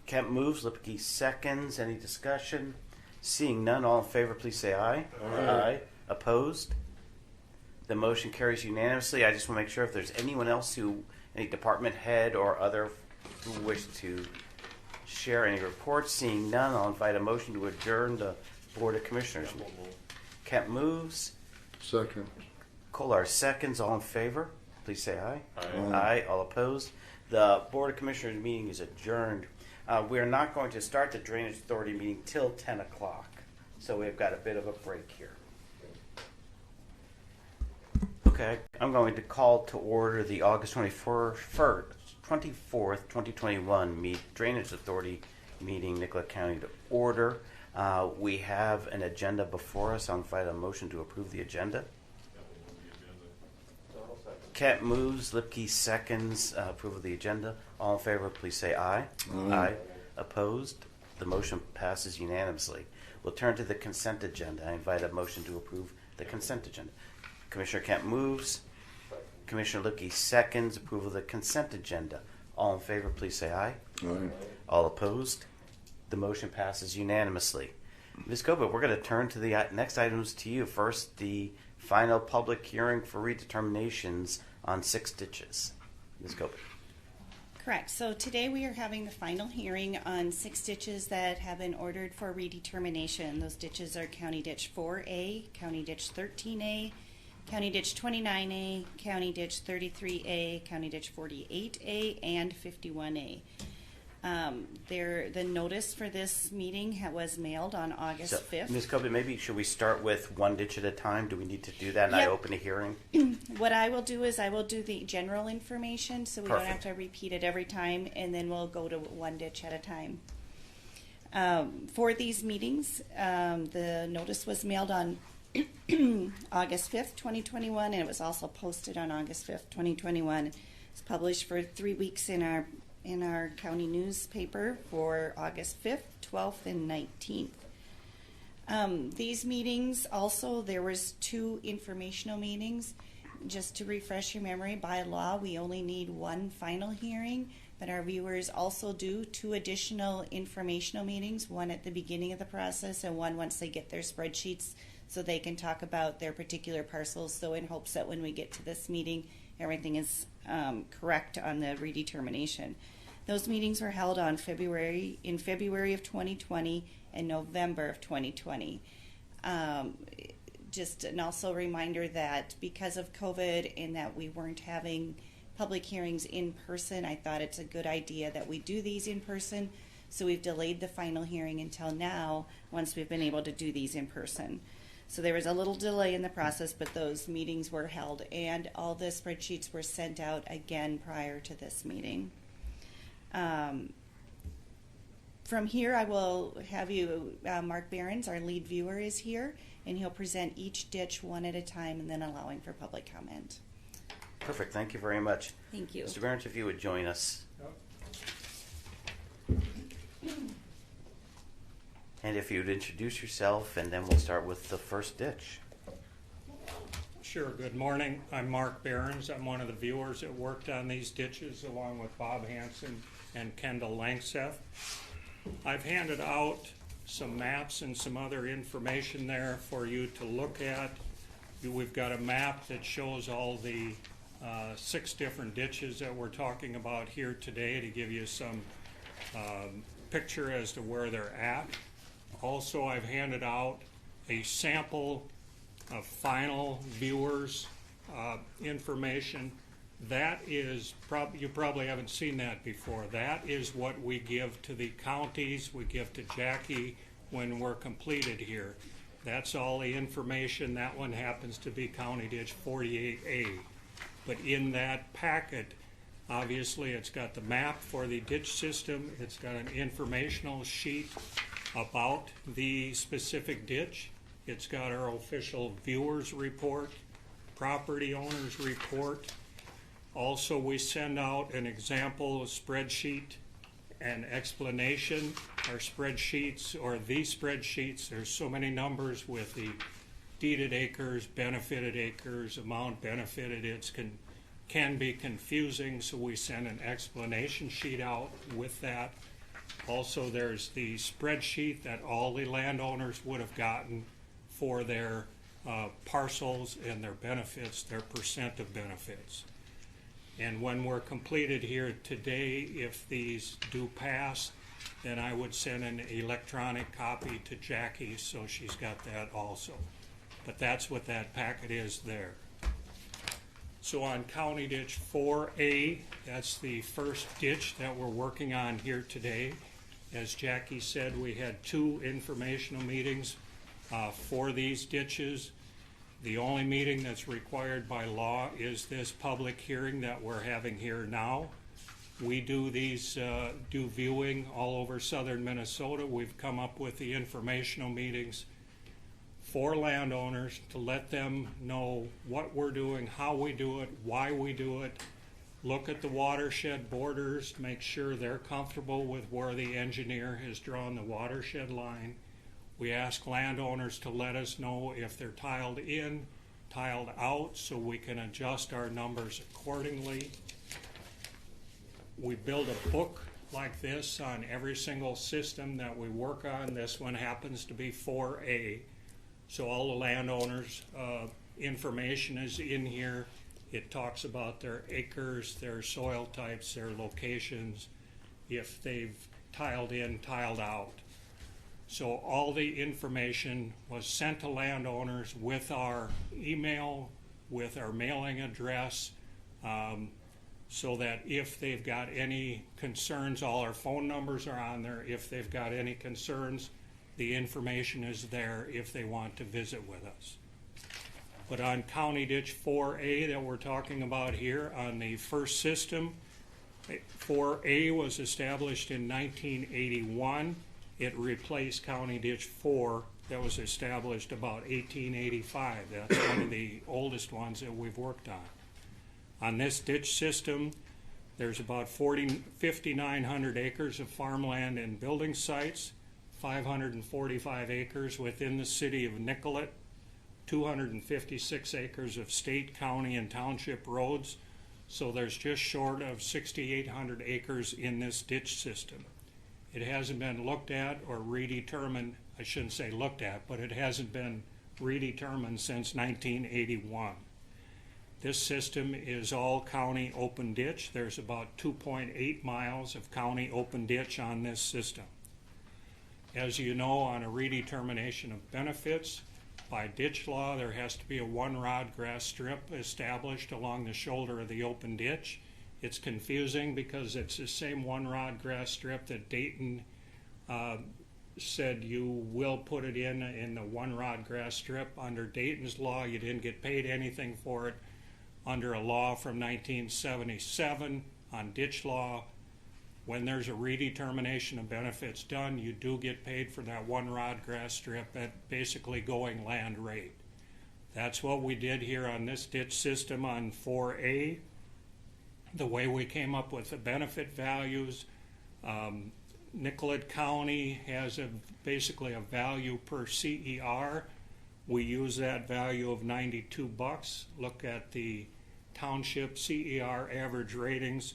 Kemp moves. Lipke seconds. Any discussion? Seeing none, all in favor, please say aye. Aye. Opposed? The motion carries unanimously. I just want to make sure if there's anyone else any department head or other who wish to share any reports. Seeing none, I'll invite a motion to adjourn the Board of Commissioners. Kemp moves. Second. Kolar seconds. All in favor, please say aye. Aye. Aye. All opposed? The Board of Commissioners meeting is adjourned. We are not going to start the Drainage Authority meeting till 10 o'clock. So we've got a bit of a break here. Okay, I'm going to call to order the August 24th, 2021 Drainage Authority meeting, Nicollet County, to order. We have an agenda before us. I'll invite a motion to approve the agenda. Kent moves, Lipke seconds, approval of the agenda. All in favor, please say aye. Aye. Opposed? The motion passes unanimously. We'll turn to the consent agenda. I invite a motion to approve the consent agenda. Commissioner Kent moves. Commissioner Lipke seconds, approval of the consent agenda. All in favor, please say aye. Aye. All opposed? The motion passes unanimously. Ms. Coba, we're going to turn to the next items to you. First, the final public hearing for redeterminations on 6 ditches. Ms. Coba. Correct. So today we are having the final hearing on 6 ditches that have been ordered for redetermination. Those ditches are County Ditch 4A, County Ditch 13A, County Ditch 29A, County Ditch 33A, County Ditch 48A, and 51A. The notice for this meeting was mailed on August 5th. Ms. Coba, maybe should we start with one ditch at a time? Do we need to do that and Yep. I open a hearing? What I will do is I will do the general information so we don't have to repeat it every time, and then we'll go to one ditch at a time. For these meetings, the notice was mailed on August 5th, 2021, and it was also posted on August 5th, 2021. It's published for 3 weeks in our county newspaper for August 5th, 12th, and 19th. These meetings also, there was 2 informational meetings. Just to refresh your memory, by law, we only need 1 final hearing, but our viewers also do 2 additional informational meetings, 1 at the beginning of the process and 1 once they get their spreadsheets so they can talk about their particular parcels. So in hopes that when we get to this meeting, everything is correct on the redetermination. Those meetings were held in February of 2020 and November of 2020. Just an also reminder that because of COVID and that we weren't having public hearings in person, I thought it's a good idea that we do these in person. So we've delayed the final hearing until now, once we've been able to do these in person. So there was a little delay in the process, but those meetings were held, and all the spreadsheets were sent out again prior to this meeting. From here, I will have you, Mark Behrens, our lead viewer, is here, and he'll present each ditch one at a time and then allowing for public comment. Perfect. Thank you very much. Thank you. Mr. Behrens, if you would join us. And if you'd introduce yourself, and then we'll start with the first ditch. Sure. Good morning. I'm Mark Behrens. I'm one of the viewers that worked on these ditches along with Bob Hansen and Kendall Langseth. I've handed out some maps and some other information there for you to look at. We've got a map that shows all the 6 different ditches that we're talking about here today to give you some picture as to where they're at. Also, I've handed out a sample of final viewers information. That is, you probably haven't seen that before. That is what we give to the counties, we give to Jackie when we're completed here. That's all the information. That one happens to be County Ditch 48A. But in that packet, obviously it's got the map for the ditch system, it's got an informational sheet about the specific ditch, it's got our official viewers report, property owners report. Also, we send out an example spreadsheet and explanation. Our spreadsheets, or these spreadsheets, there's so many numbers with the deeded acres, benefited acres, amount benefited. It can be confusing, so we send an explanation sheet out with that. Also, there's the spreadsheet that all the landowners would have gotten for their parcels and their benefits, their percent of benefits. And when we're completed here today, if these do pass, then I would send an electronic copy to Jackie so she's got that also. But that's what that packet is there. So on County Ditch 4A, that's the first ditch that we're working on here today. As Jackie said, we had 2 informational meetings, for these ditches. The only meeting that's required by law is this public hearing that we're having here now. We do these, do viewing all over southern Minnesota. We've come up with the informational meetings for landowners to let them know what we're doing, how we do it, why we do it, look at the watershed borders, make sure they're comfortable with where the engineer has drawn the watershed line. We ask landowners to let us know if they're tiled in, tiled out, so we can adjust our numbers accordingly. We build a book like this on every single system that we work on. This one happens to be 4A. So all the landowners' information is in here. It talks about their acres, their soil types, their locations, if they've tiled in, tiled out. So all the information was sent to landowners with our email, with our mailing address, so that if they've got any concerns, all our phone numbers are on there. If they've got any concerns, the information is there if they want to visit with us. But on County Ditch 4A that we're talking about here, on the first system, 4A was established in 1981. It replaced County Ditch 4 that was established about 1885. That's one of the oldest ones that we've worked on. On this ditch system, there's about 5,900 acres of farmland and building sites, 545 acres within the city of Nicollet, 256 acres of state, county, and township roads. So there's just short of 6,800 acres in this ditch system. It hasn't been looked at or redetermined. I shouldn't say looked at, but it hasn't been redetermined since 1981. This system is all county open ditch. There's about 2.8 miles of county open ditch on this system. As you know, on a redetermination of benefits, by ditch law, there has to be a one-rod grass strip established along the shoulder of the open ditch. It's confusing because it's the same one-rod grass strip that Dayton said you will put it in the one-rod grass strip. Under Dayton's law, you didn't get paid anything for it. Under a law from 1977 on ditch law, when there's a redetermination of benefits done, you do get paid for that one-rod grass strip at basically going land rate. That's what we did here on this ditch system on 4A. The way we came up with the benefit values, Nicollet County has basically a value per CER. We use that value of $92. Look at the township CER average ratings.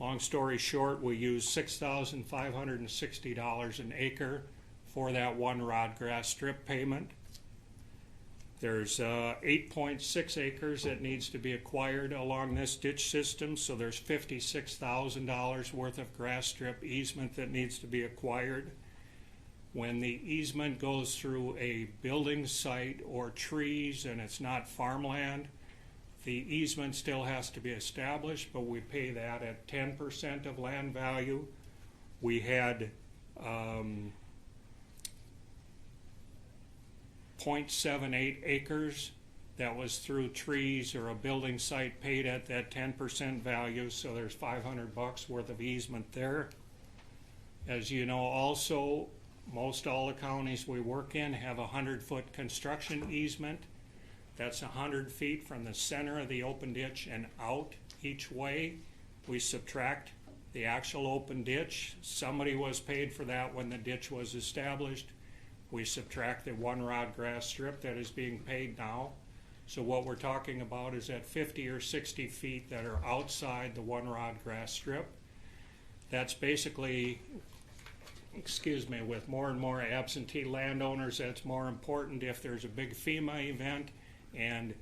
Long story short, we use $6,560 an acre for that one-rod grass strip payment. There's 8.6 acres that needs to be acquired along this ditch system, so there's $56,000 worth of grass strip easement that needs to be acquired. When the easement goes through a building site or trees and it's not farmland, the easement still has to be established, but we pay that at 10% of land value. We had 0.78 acres that was through trees or a building site paid at that 10% value, so there's $500 worth of easement there. As you know, also, most all the counties we work in have a 100-foot construction easement. That's 100 feet from the center of the open ditch and out each way. We subtract the actual open ditch. Somebody was paid for that when the ditch was established. We subtract the one-rod grass strip that is being paid now. So what we're talking about is at 50 or 60 feet that are outside the one-rod grass strip. That's basically, with more and more absentee landowners, that's more important if there's a big FEMA event and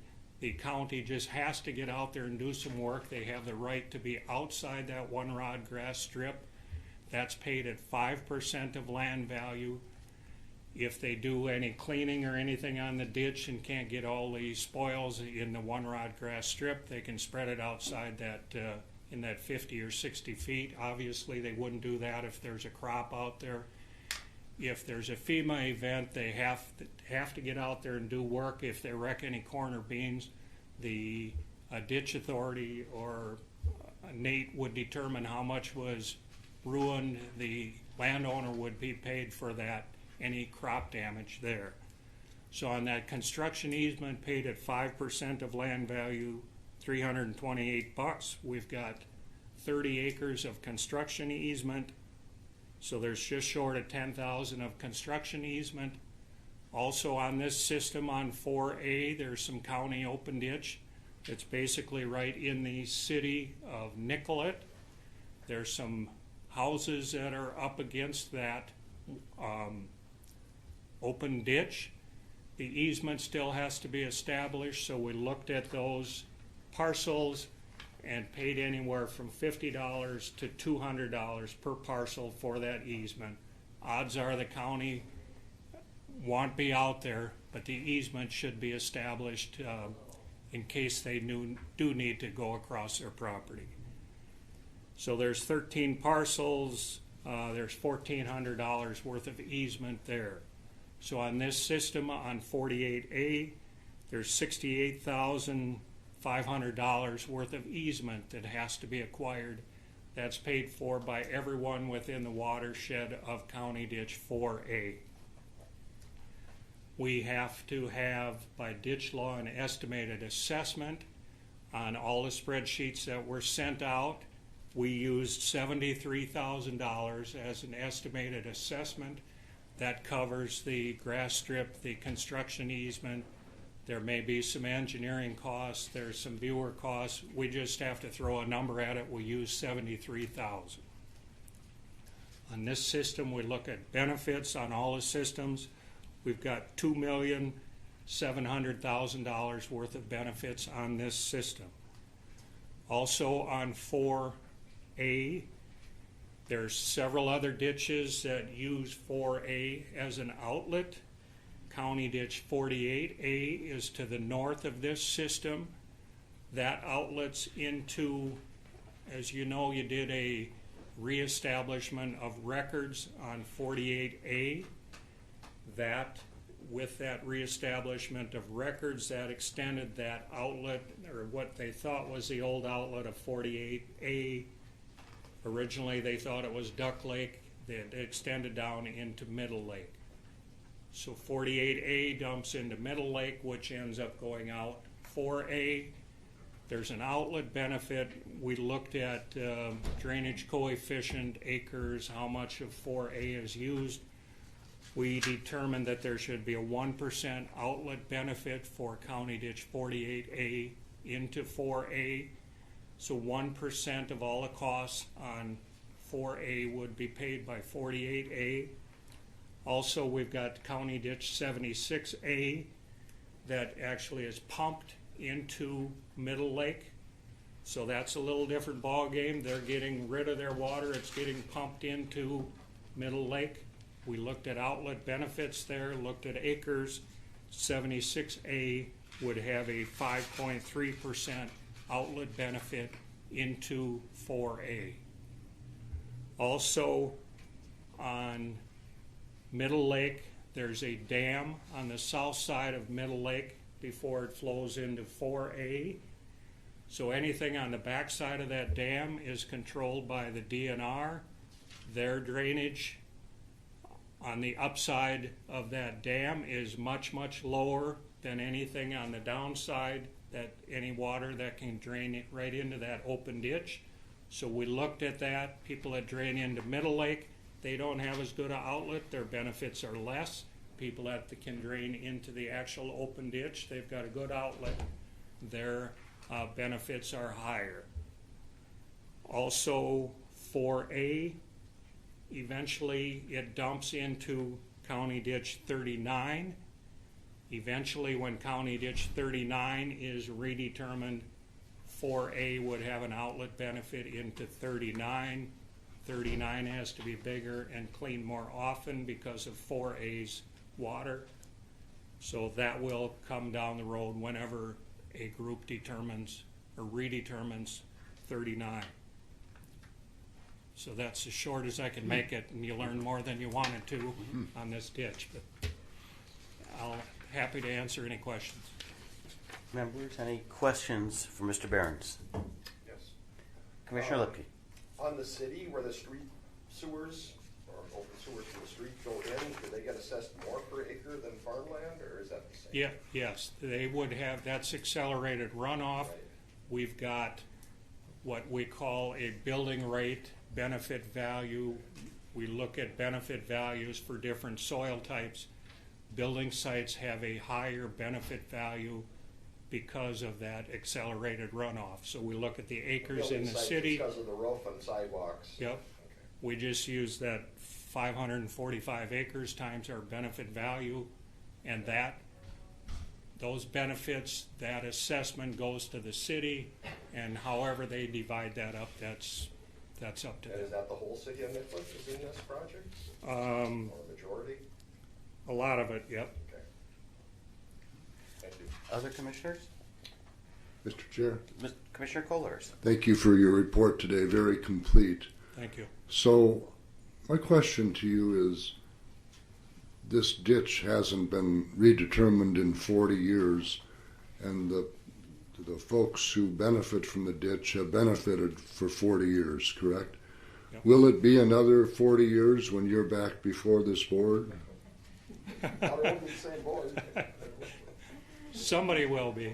the county just has to get out there and do some work. They have the right to be outside that one-rod grass strip. That's paid at 5% of land value. If they do any cleaning or anything on the ditch and can't get all the spoils in the one-rod grass strip, they can spread it outside that in that 50 or 60 feet. Obviously, they wouldn't do that if there's a crop out there. if there's a FEMA event, they have to get out there and do work. If they wreck any corner beams, the ditch authority or Nate would determine how much was ruined. The landowner would be paid for that, any crop damage there. So on that construction easement paid at 5% of land value, $328, we've got 30 acres of construction easement. So there's just short of 10,000 of construction easement. Also on this system on 4A, there's some county open ditch. It's basically right in the city of Nicollet. There's some houses that are up against that open ditch. The easement still has to be established, so we looked at those parcels and paid anywhere from $50 to $200 per parcel for that easement. Odds are the county won't be out there, but the easement should be established in case they do need to go across their property. So there's 13 parcels, there's $1,400 worth of easement there. So on this system on 48A, there's $68,500 worth of easement that has to be acquired. That's paid for by everyone within the watershed of County Ditch 4A. We have to have, by ditch law, an estimated assessment on all the spreadsheets that were sent out. We used $73,000 as an estimated assessment. That covers the grass strip, the construction easement. There may be some engineering costs, there's some viewer costs. We just have to throw a number at it. We use $73,000. On this system, we look at benefits on all the systems. We've got $2,700,000 worth of benefits on this system. Also on 4A, there's several other ditches that use 4A as an outlet. County Ditch 48A is to the north of this system. That outlets into, as you know, you did a reestablishment of records on 48A. That, with that reestablishment of records, that extended that outlet, or what they thought was the old outlet of 48A. Originally they thought it was Duck Lake. It extended down into Middle Lake. So 48A dumps into Middle Lake, which ends up going out 4A. There's an outlet benefit. We looked at drainage coefficient, acres, how much of 4A is used. We determined that there should be a 1% outlet benefit for County Ditch 48A into 4A. So 1% of all the costs on 4A would be paid by 48A. Also, we've got County Ditch 76A that actually is pumped into Middle Lake. So that's a little different ball game. They're getting rid of their water. It's getting pumped into Middle Lake. We looked at outlet benefits there, looked at acres. 76A would have a 5.3% outlet benefit into 4A. Also on Middle Lake, there's a dam on the south side of Middle Lake before it flows into 4A. So anything on the back side of that dam is controlled by the DNR. Their drainage on the upside of that dam is much, much lower than anything on the downside, that any water that can drain it right into that open ditch. So we looked at that. People that drain into Middle Lake, they don't have as good an outlet. Their benefits are less. People that can drain into the actual open ditch, they've got a good outlet. Their benefits are higher. Also 4A, eventually it dumps into County Ditch 39. Eventually, when County Ditch 39 is redetermined, 4A would have an outlet benefit into 39. 39 has to be bigger and cleaned more often because of 4A's water. So that will come down the road whenever a group determines or redetermines 39. So that's as short as I can make it, and you learned more than you wanted to on this ditch. But I'll happy to answer any questions. Members, any questions for Mr. Behrens? Yes. Commissioner Lipke. On the city where the street sewers or open sewers to the street go in, do they get assessed more per acre than farmland, or is that the same? Yeah, yes, they would have, that's accelerated runoff. Right. We've got what we call a building rate benefit value. We look at benefit values for different soil types. Building sites have a higher benefit value because of that accelerated runoff. So we look at the acres in the city. Because of the roof and sidewalks. Yep. Okay. We just use that 545 acres times our benefit value, and those benefits, that assessment goes to the city, and however they divide that up, that's up to them. And is that the whole city of Nicollet is in this project? Or majority? A lot of it, yep. Okay. Thank you. Other commissioners? Mr. Chair, Commissioner Kohlers. thank you for your report today. Very complete. Thank you. So, my question to you is, this ditch hasn't been redetermined in 40 years, and the folks who benefit from the ditch have benefited for 40 years, correct? Yep. Will it be another 40 years when you're back before this board? I don't know if it's the same board. Somebody will be,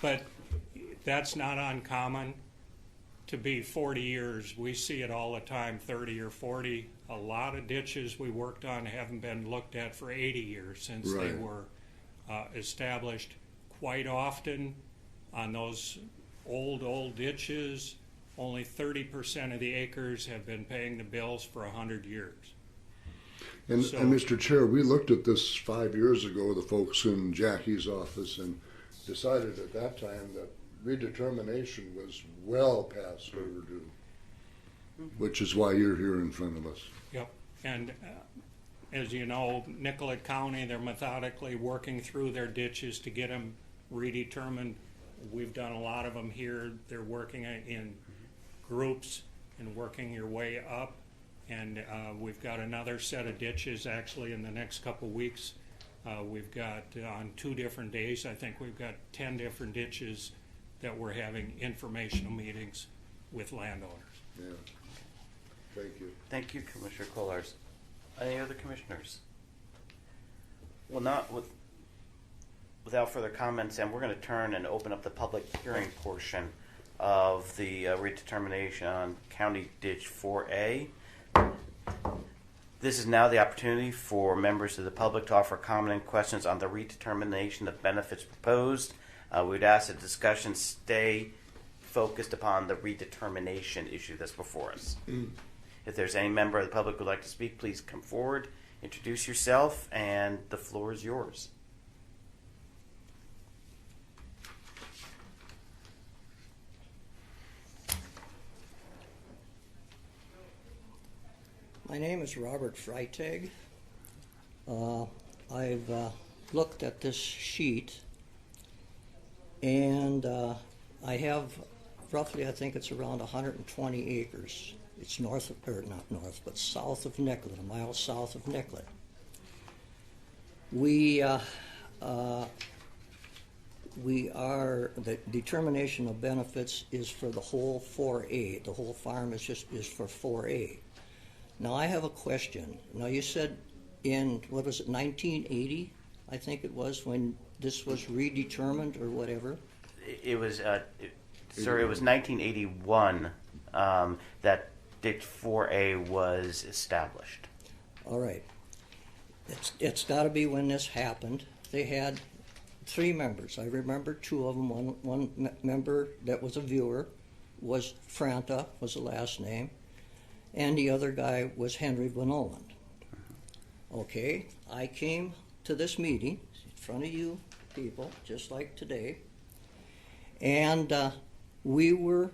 but that's not uncommon to be 40 years. We see it all the time, 30 or 40. A lot of ditches we worked on haven't been looked at for 80 years since they Right. were established. Quite often on those old ditches, only 30% of the acres have been paying the bills for 100 years. And, So- and Mr. Chair, we looked at this 5 years ago, the folks in Jackie's office, and decided at that time that redetermination was well past overdue, which is why you're here in front of us. Yep, and as you know, Nicollet County, they're methodically working through their ditches to get them redetermined. We've done a lot of them here. They're working in groups and working your way up. And we've got another set of ditches actually in the next couple weeks. We've got on 2 different days, I think we've got 10 different ditches that we're having informational meetings with landowners. Yeah. Thank you. Thank you, Commissioner Kohlers. Any other commissioners? Well, without further comments, and we're going to turn and open up the public hearing portion of the redetermination on County Ditch 4A. This is now the opportunity for members of the public to offer comment and questions on the redetermination of benefits proposed. We'd ask that discussion stay focused upon the redetermination issue that's before us. If there's any member of the public who would like to speak, please come forward, introduce yourself, and the floor is yours. My name is Robert Freitag. I've looked at this sheet, and I have roughly, I think it's around 120 acres. It's north of, or not north, but south of Nicollet, a mile south of Nicollet. We are, the determination of benefits is for the whole 4A. The whole farm is for 4A. Now I have a question. Now you said in, what was it, 1980, I think it was, when this was redetermined or whatever? It was 1981 that Ditch 4A was established. All right. It's got to be when this happened. They had 3 members. I remember 2 of them. One member that was a viewer was Franta, was the last name, and the other guy was Henry Van Oland. Okay, I came to this meeting in front of you people, just like today, and we were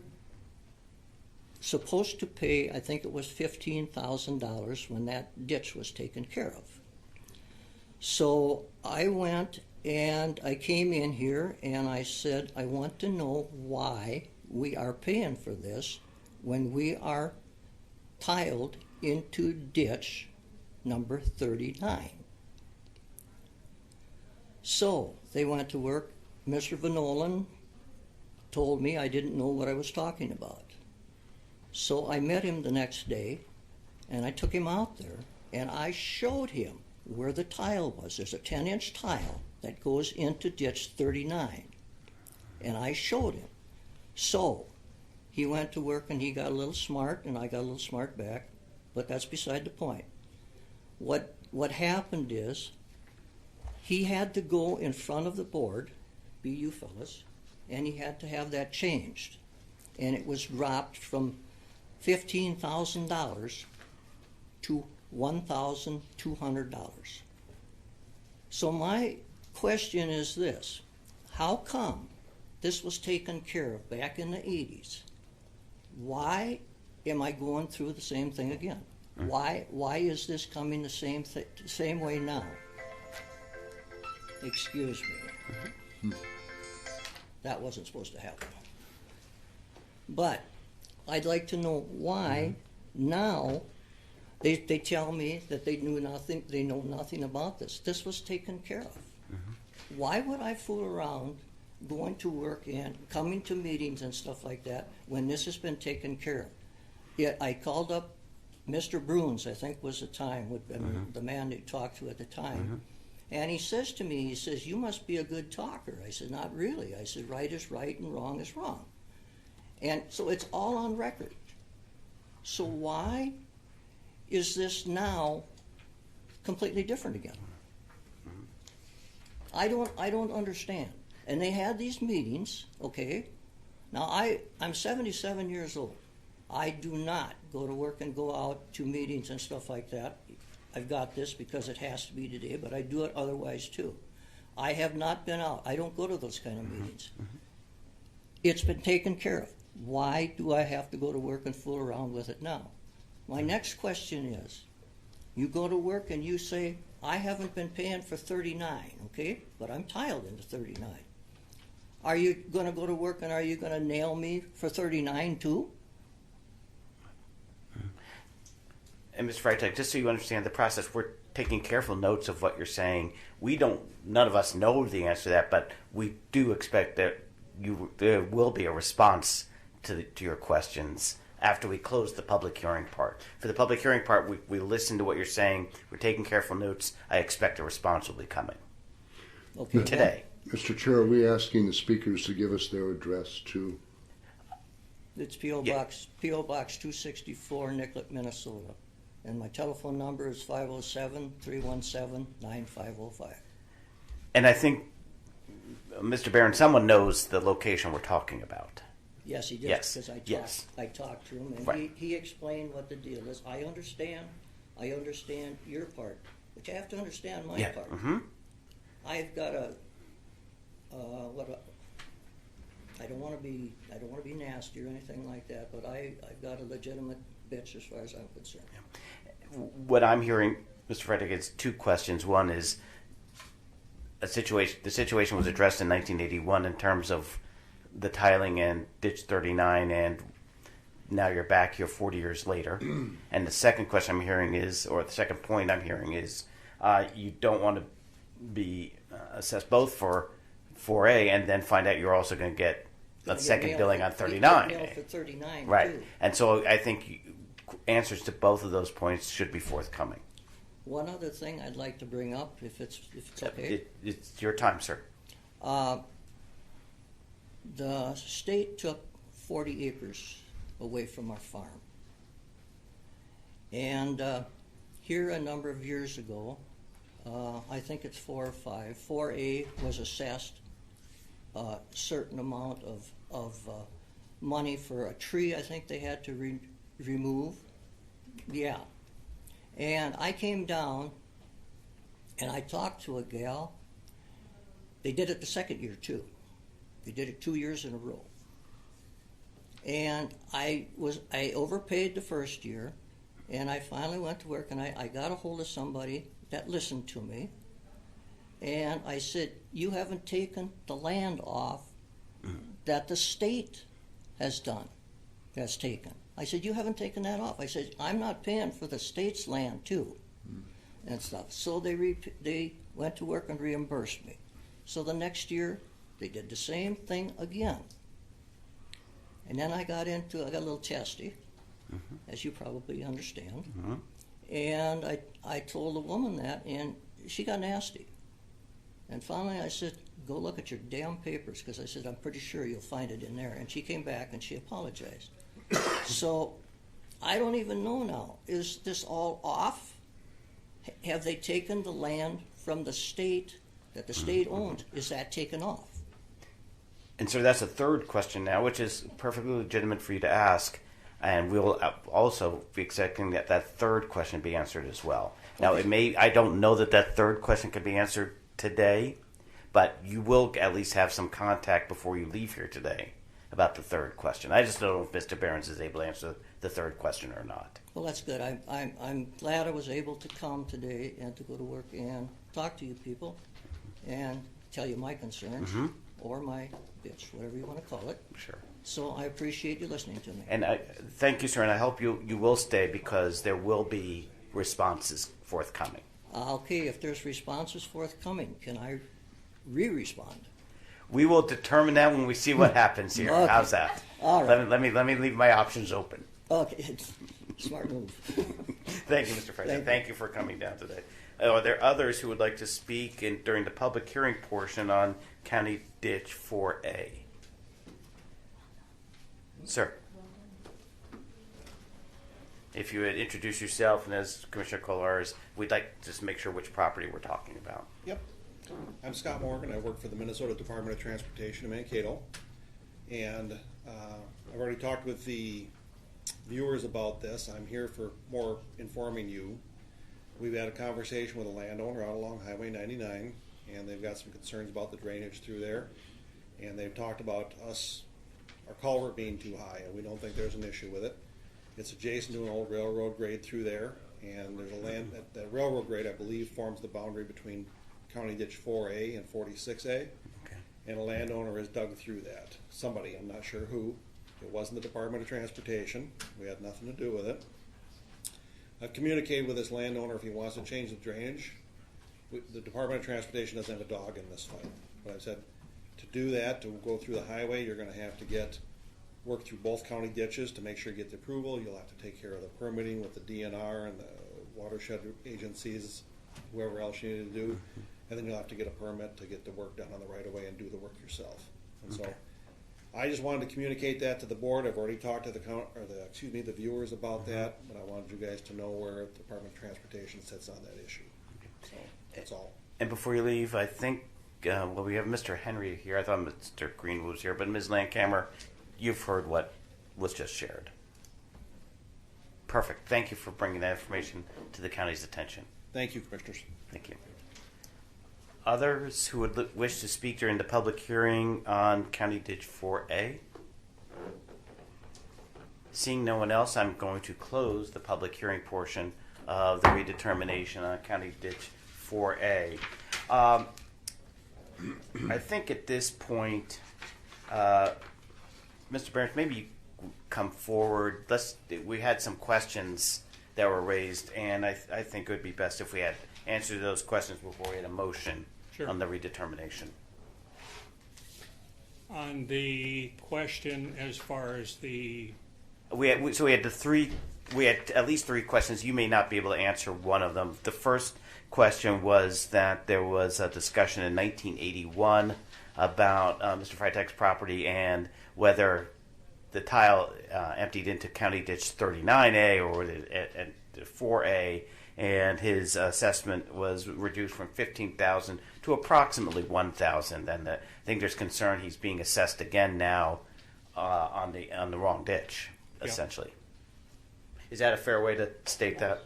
supposed to pay, I think it was $15,000 when that ditch was taken care of. So I went and I came in here and I said, I want to know why we are paying for this when we are tiled into ditch number 39. So they went to work. Mr. Van Nolen told me I didn't know what I was talking about. So I met him the next day, and I took him out there, and I showed him where the tile was. There's a 10-inch tile that goes into ditch 39, and I showed him. So he went to work, and he got a little smart, and I got a little smart back, but that's beside the point. What happened is he had to go in front of the board, be you fellas, and he had to have that changed. And it was dropped from $15,000 to $1,200. So my question is this: how come this was taken care of back in the 80s? Why am I going through the same thing again? Why is this coming the same way now? Excuse me. That wasn't supposed to happen. But I'd like to know why now they tell me that they know nothing about this. This was taken care of. Why would I fool around going to work and coming to meetings and stuff like that when this has been taken care of? Yet I called up Mr. Bruins, I think was the man they talked to at the time. And he says to me, he says, "You must be a good talker." I said, "Not really." I said, "Right is right and wrong is wrong." And so it's all on record. So why is this now completely different again? I don't understand. And they had these meetings, okay? Now I'm 77 years old. I do not go to work and go out to meetings and stuff like that. I've got this because it has to be today, but I do it otherwise too. I have not been out. I don't go to those kind of meetings. It's been taken care of. Why do I have to go to work and fool around with it now? My next question is, you go to work and you say, I haven't been paying for 39, okay, but I'm tiled into 39. Are you going to go to work and are you going to nail me for 39 too? And Mr. Freitag, just so you understand the process, we're taking careful notes of what you're saying. None of us know the answer to that, but we do expect that there will be a response to your questions after we close the public hearing part. For the public hearing part, we listen to what you're saying. We're taking careful notes. I expect a response will be coming today. Mr. Chair, are we asking the speakers to give us their address too? It's P.O. Box 264, Nicollet, Minnesota. And my telephone number is 507-317-9505. And I think, Mr. Barron, someone knows the location we're talking about. Yes, he did. Yes. Because I talked to him, and right. he explained what the deal is. I understand your part, but you have to understand my part. I've got I don't want to be nasty or anything like that, but I've got a legitimate bitch as far as I'm concerned. What I'm hearing, Mr. Freitag, is two questions. One is the situation was addressed in 1981 in terms of the tiling and ditch 39, and now you're back here 40 years later. And the second question I'm hearing is, or the second point I'm hearing is, you don't want to be assessed both for 4A and then find out you're also going to get a second billing on 39. For 39 right. too. And so I think answers to both of those points should be forthcoming. One other thing I'd like to bring up, if it's okay. It's your time, sir. The state took 40 acres away from our farm. And here a number of years ago, I think it's 4 or 5, 4A was assessed a certain amount of money for a tree I think they had to remove. Yeah. And I came down and I talked to a gal. They did it the second year too. They did it 2 years in a row. And I overpaid the first year, and I finally went to work and I got a hold of somebody that listened to me. And I said, you haven't taken the land off that the state has taken. I said, you haven't taken that off. I said, I'm not paying for the state's land too, and stuff. So they went to work and reimbursed me. So the next year, they did the same thing again. And then I got a little testy, as you probably understand. And I told the woman that, and she got nasty. And finally I said, go look at your damn papers, because I said, I'm pretty sure you'll find it in there. And she came back and she apologized. So I don't even know now. Is this all off? Have they taken the land from the state that the state owns? Is that taken off? And so that's a third question now, which is perfectly legitimate for you to ask. And we'll also be expecting that third question be answered as well. Now, I don't know that third question can be answered today, but you will at least have some contact before you leave here today about the third question. I just don't know if Mr. Behrens is able to answer the third question or not. Well, that's good. I'm glad I was able to come today and to go to work and talk to you people and tell you my concerns or my bitch, whatever you want to call it. Sure. So I appreciate you listening to me. And thank you, sir, and I hope you will stay, because there will be responses forthcoming. Okay, if there's responses forthcoming, can I re-respond? We will determine that when we see what happens here. Okay. How's that? All right. Let me leave my options open. Okay, smart move. Thank you, Mr. Fraser. Thank you for coming down today. Are there others who would like to speak during the public hearing portion on County Ditch 4A? Sir. If you would introduce yourself, and as Commissioner Kolarz, we'd like to just make sure which property we're talking about. Yep. I'm Scott Morgan. I work for the Minnesota Department of Transportation in Mankato. And I've already talked with the viewers about this. I'm here for more informing you. We've had a conversation with a landowner out along Highway 99, and they've got some concerns about the drainage through there. And they've talked about our culvert being too high, and we don't think there's an issue with it. It's adjacent to an old railroad grade through there, and there's a land that railroad grade, I believe, forms the boundary between County Ditch 4A and 46A. Okay. And a landowner has dug through that. Somebody, I'm not sure who. It wasn't the Department of Transportation. We had nothing to do with it. I've communicated with this landowner if he wants to change the drainage. The Department of Transportation doesn't have a dog in this fight. But I've said to do that, to go through the highway, you're going to have to work through both county ditches to make sure you get the approval. You'll have to take care of the permitting with the DNR and the watershed agencies, whoever else you need to do. And then you'll have to get a permit to get the work done on the right of way and do the work yourself. And so I just wanted to communicate that to the board. I've already talked to the viewers about that, but I wanted you guys to know where the Department of Transportation sits on that issue. So that's all. And before you leave, I think we have Mr. Henry here. I thought Mr. Greenwood was here, but Ms. Landcamer, you've heard what was just shared. Perfect. Thank you for bringing that information to the county's attention. Thank you, Commissioners. Thank you. Others who would wish to speak during the public hearing on County Ditch 4A? Seeing no one else, I'm going to close the public hearing portion of the redetermination on County Ditch 4A. I think at this point, Mr. Behrens, maybe you come forward. We had some questions that were raised, and I think it would be best if we had answered those questions before we had a motion on the redetermination. On the question as far as we had at least three questions. You may not be able to answer one of them. The first question was that there was a discussion in 1981 about Mr. Freitag's property and whether the tile emptied into County Ditch 39A or at 4A, and his assessment was reduced from $15,000 to approximately $1,000. And I think there's concern he's being assessed again now on the wrong ditch, essentially. Is that a fair way to state that?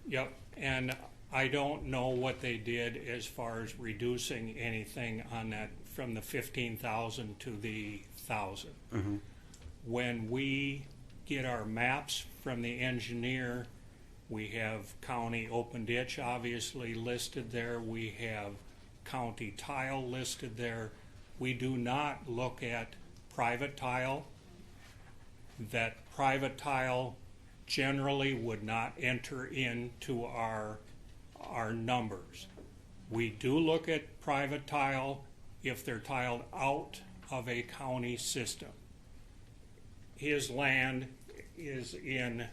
Yep. And I don't know what they did as far as reducing anything on that from the 15,000 to the 1,000. Mm-hmm. When we get our maps from the engineer, we have county open ditch obviously listed there. We have county tile listed there. We do not look at private tile. that private tile generally would not enter into our numbers. We do look at private tile if they're tiled out of a county system. His land is in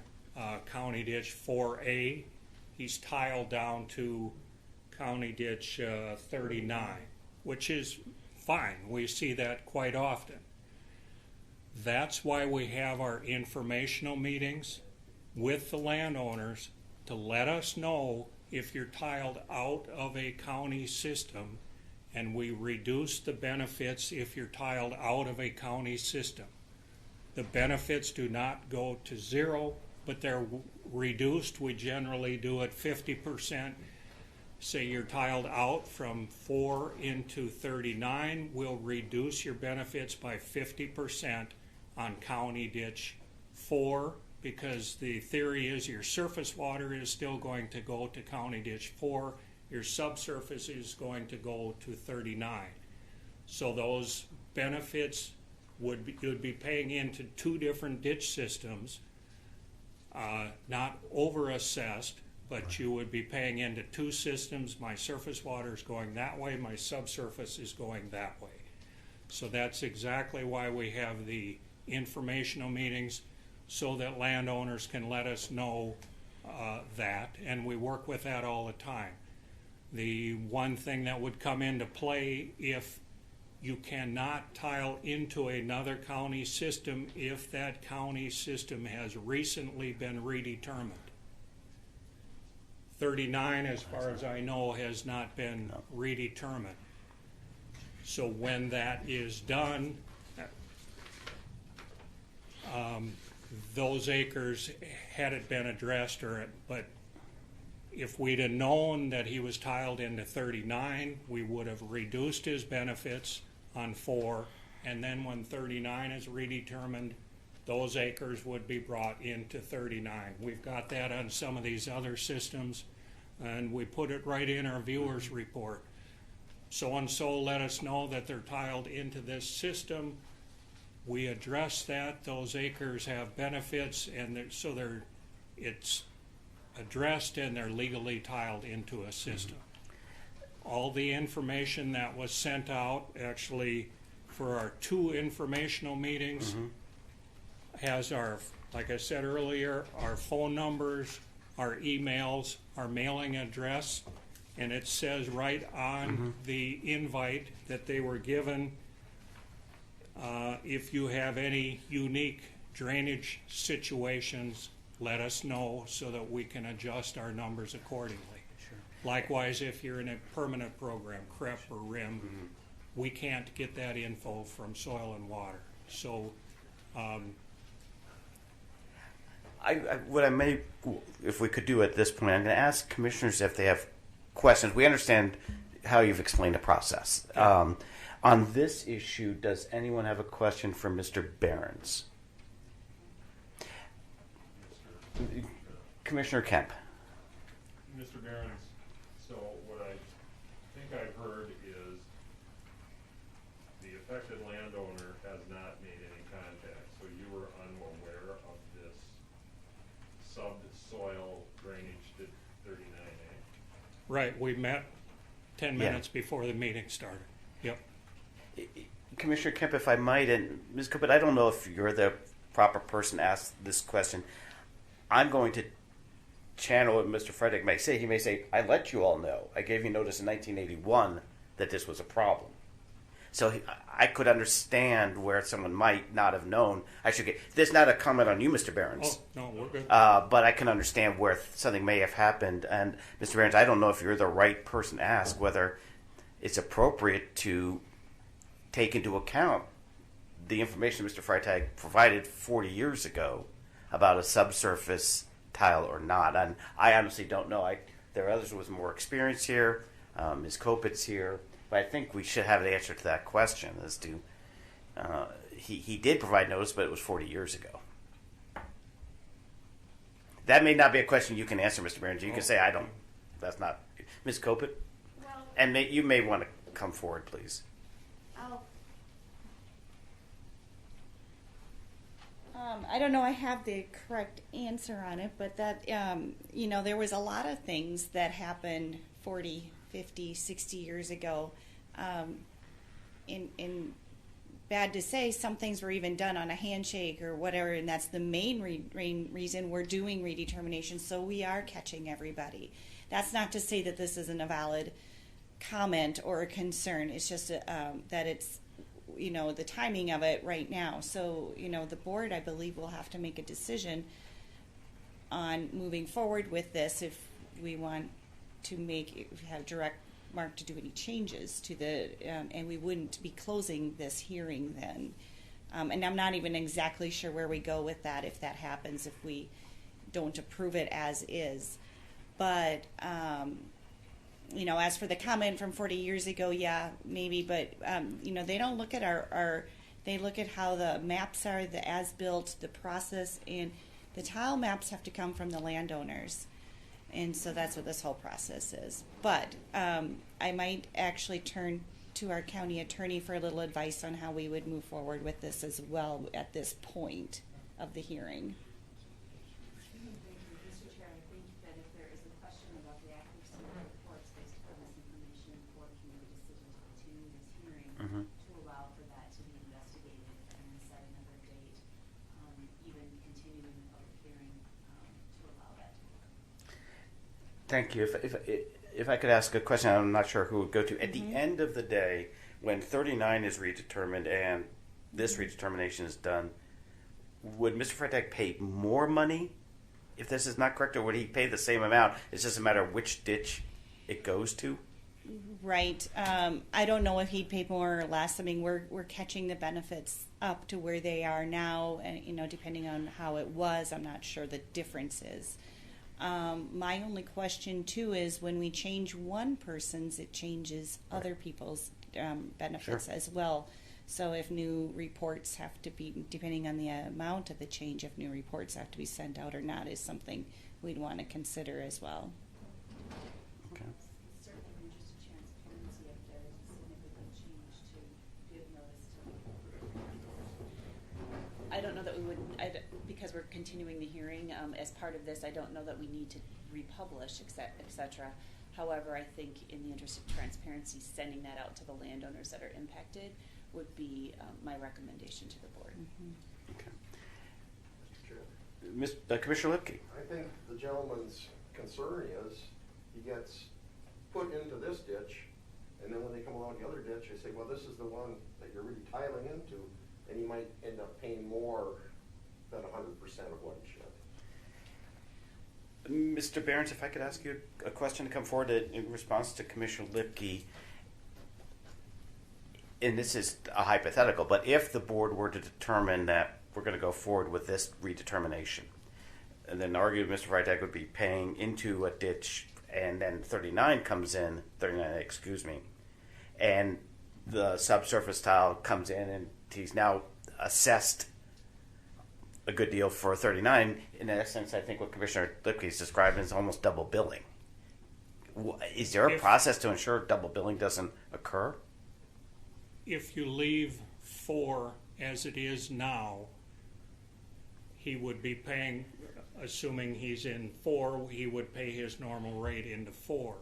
County Ditch 4A. He's tiled down to County Ditch 39, which is fine. We see that quite often. That's why we have our informational meetings with the landowners to let us know if you're tiled out of a county system, and we reduce the benefits if you're tiled out of a county system. The benefits do not go to zero, but they're reduced. We generally do it 50%. Say you're tiled out from 4 into 39, we'll reduce your benefits by 50% on County Ditch 4, because the theory is your surface water is still going to go to County Ditch 4, your subsurface is going to go to 39. So those benefits you'd be paying into two different ditch systems, not over-assessed, but you would be paying into two systems. My surface water is going that way, my subsurface is going that way. So that's exactly why we have the informational meetings, so that landowners can let us know that, and we work with that all the time. The one thing that would come into play if you cannot tile into another county system if that county system has recently been redetermined. 39, as far as I know, has not been redetermined. So when that is done, those acres, had it been addressed, but if we'd have known that he was tiled into 39, we would have reduced his benefits on 4, and then when 39 is redetermined, those acres would be brought into 39. We've got that on some of these other systems, and we put it right in our viewers report. So-and-so let us know that they're tiled into this system. We address that. Those acres have benefits, and it's addressed, and they're legally tiled into a system. All the information that was sent out, actually, for our 2 informational meetings, has our, like I said earlier, our phone numbers, our emails, our mailing address, and it says right on the invite that they were given, if you have any unique drainage situations, let us know so that we can adjust our numbers accordingly. Sure. Likewise, if you're in a permanent program, CREP or RIM, we can't get that info from Soil and Water. So what I may, if we could do at this point, I'm going to ask commissioners if they have questions. We understand how you've explained the process. On this issue, does anyone have a question for Mr. Behrens? Commissioner Kemp. Mr. Behrens, so what I think I've heard is the affected landowner has not made any contact, so you were unaware of this subsoil drainage to 39A? Right, we met 10 minutes before the meeting started. Yep. Commissioner Kemp, if I might, and Ms. Cook, but I don't know if you're the proper person to ask this question. I'm going to channel what Mr. Frederick may say. He may say, I let you all know. I gave you notice in 1981 that this was a problem. So I could understand where someone might not have known. There's not a comment on you, Mr. Behrens. Oh, no, we're good. But I can understand where something may have happened. And Mr. Behrens, I don't know if you're the right person to ask whether it's appropriate to take into account the information Mr. Freitag provided 40 years ago about a subsurface tile or not. And I honestly don't know. There are others with more experience here. Ms. Kopitz here. But I think we should have an answer to that question as to he did provide notice, but it was 40 years ago. That may not be a question you can answer, Mr. Behrens. You can say, I don't. That's not. Ms. Kopit? Well, and you may want to come forward, please. I don't know I have the correct answer on it, but that, there was a lot of things that happened 40, 50, 60 years ago. In bad to say, some things were even done on a handshake or whatever, and that's the main reason we're doing redetermination, so we are catching everybody. That's not to say that this isn't a valid comment or a concern. It's just that it's, the timing of it right now. So, the board, I believe, will have to make a decision on moving forward with this if we want to have direct Mark to do any changes to the, and we wouldn't be closing this hearing then. And I'm not even exactly sure where we go with that if that happens, if we don't approve it as is. But, as for the comment from 40 years ago, yeah, maybe, but, they don't look at they look at how the maps are, the as-built, the process, and the tile maps have to come from the landowners. And so that's what this whole process is. But I might actually turn to our county attorney for a little advice on how we would move forward with this as well at this point of the hearing. Mr. Chair, I think that if there is a question about the accuracy of the reports based upon this information, the board can make a decision to continue this hearing to allow for that to be investigated and set another date, even continuing the public hearing to allow that to occur. Thank you. If I could ask a question, I'm not sure who would go to. At the end of the day, when 39 is redetermined and this redetermination is done, would Mr. Freitag pay more money if this is not correct, or would he pay the same amount? It's just a matter of which ditch it goes to? Right. I don't know if he'd pay more or less. I mean, we're catching the benefits up to where they are now, and depending on how it was, I'm not sure the difference is. My only question too is when we change one person's, it changes other people's benefits as well. So if new reports have to be, depending on the amount of the change, if new reports have to be sent out or not, is something we'd want to consider as well. Okay. Certainly in the interest of transparency, if there is a significant change to give notice to. I don't know that we would, because we're continuing the hearing as part of this, I don't know that we need to republish, etc. However, I think in the interest of transparency, sending that out to the landowners that are impacted would be my recommendation to the board. Okay. Mr. Chair. Commissioner Lipke. I think the gentleman's concern is he gets put into this ditch, and then when they come along the other ditch, they say, well, this is the one that you're really tiling into, and he might end up paying more than 100% of what he should. Mr. Behrens, if I could ask you a question to come forward in response to Commissioner Lipke. And this is a hypothetical, but if the board were to determine that we're going to go forward with this redetermination, and then arguably Mr. Freitag would be paying into a ditch, and then 39 comes in, 39, excuse me, and the subsurface tile comes in, and he's now assessed a good deal for 39. In essence, I think what Commissioner Lipke is describing is almost double billing. Is there a process to ensure double billing doesn't occur? If you leave 4 as it is now, he would be paying, assuming he's in 4, he would pay his normal rate into 4.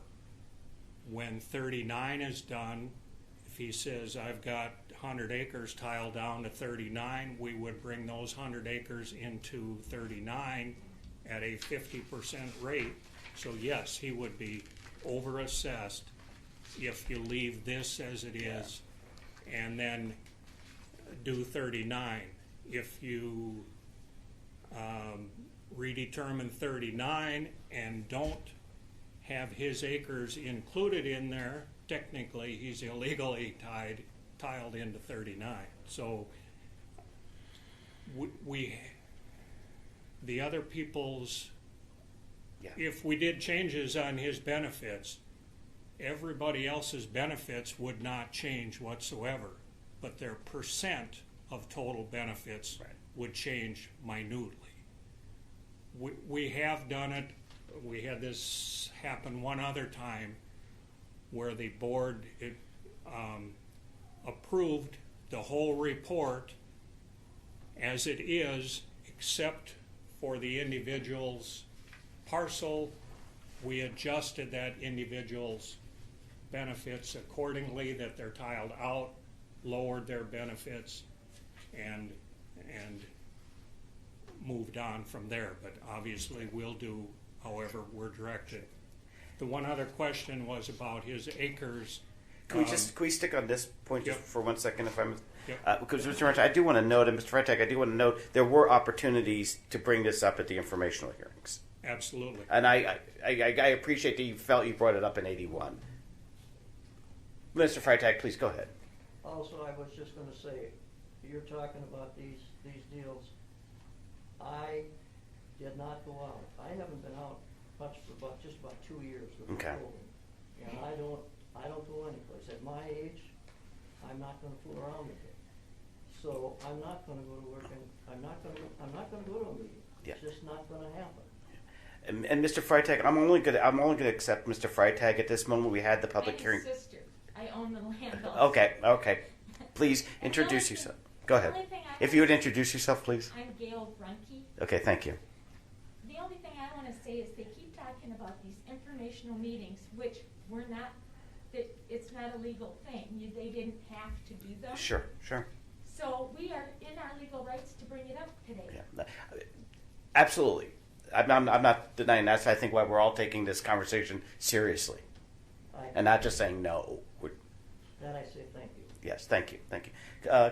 When 39 is done, if he says, I've got 100 acres tiled down to 39, we would bring those 100 acres into 39 at a 50% rate. So yes, he would be over-assessed if you leave this as it is and then do 39. If you redetermine 39 and don't have his acres included in there, technically he's illegally tiled into 39. So the other people's, if we did changes on his benefits, everybody else's benefits would not change whatsoever, but their percent of total benefits would change minutely. We have done it. We had this happen one other time where the board approved the whole report As it is, except for the individual's parcel, we adjusted that individual's benefits accordingly, that they're tiled out, lowered their benefits, and moved on from there. But obviously we'll do however we're directed. The one other question was about his acres. Can we stick on this point just for 1 second, if I'm... Yep. Because Mr. Freitag, I do want to note, and Mr. Freitag, I do want to note, there were opportunities to bring this up at the informational hearings. Absolutely. And I appreciate that you felt you brought it up in 81. Mr. Freitag, please go ahead. Also, I was just going to say, you're talking about these deals. I did not go out. I haven't been out much for just about 2 years with Okay. COVID. And I don't go anyplace. At my age, I'm not going to fool around with it. So I'm not going to go to work, and I'm not going to go to a meeting. Yeah. It's just not going to happen. And Mr. Freitag, I'm only going to accept Mr. Freitag at this moment. We had the public hearing. I'm his sister. I own the land. Okay. Please introduce yourself. Go ahead. If you would introduce yourself, please. I'm Gail Brunke. Okay, thank you. The only thing I want to say is they keep talking about these informational meetings, which were not, that it's not a legal thing. They didn't have to do them. Sure. So we are in our legal rights to bring it up today. Yeah, absolutely. I'm not denying that. So I think why we're all taking this conversation seriously, and not just saying no. That I say thank you. Yes, thank you.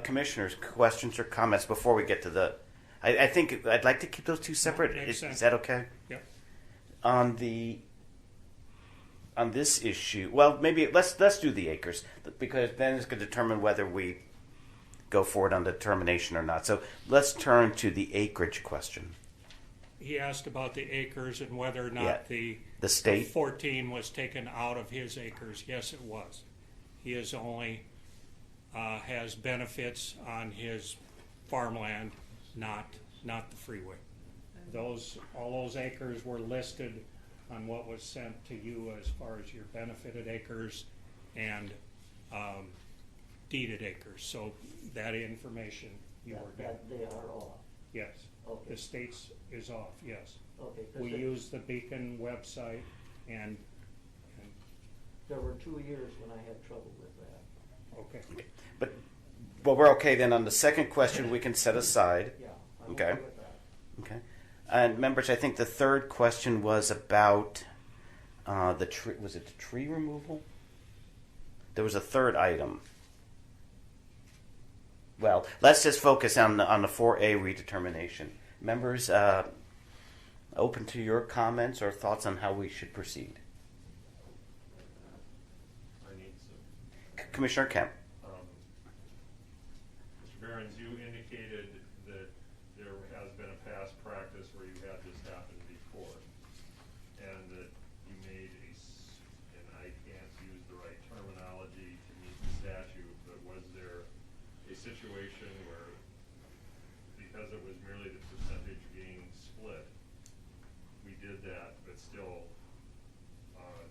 Commissioners, questions or comments before we get to the... I think I'd like to keep those two separate. Is that okay? Yep. On this issue, well, maybe let's do the acres, because then it's going to determine whether we go forward on the determination or not. So let's turn to the acreage question. He asked about the acres and whether or not the state 14 was taken out of his acres. Yes, it was. He is only has benefits on his farmland, not the freeway. All those acres were listed on what was sent to you as far as your benefited acres and deeded acres. So that information you were That they are off. Yes. Okay. The state's is off. Yes. Okay. We use the Beacon website, and there were 2 years when I had trouble with that. Okay. But we're okay then. On the second question, we can set aside. Yeah. I'm okay with that. Okay. And members, I think the third question was about the tree. Was it the tree removal? There was a third item. Well, let's just focus on the 4A redetermination. Members, open to your comments or thoughts on how we should proceed. I need some. Commissioner Kemp. Mr. Behrens, you indicated that there has been a past practice where you had this happen before, and that you made and I can't use the right terminology to meet the statute, but was there a situation where, because it was merely the percentage being split, we did that, but still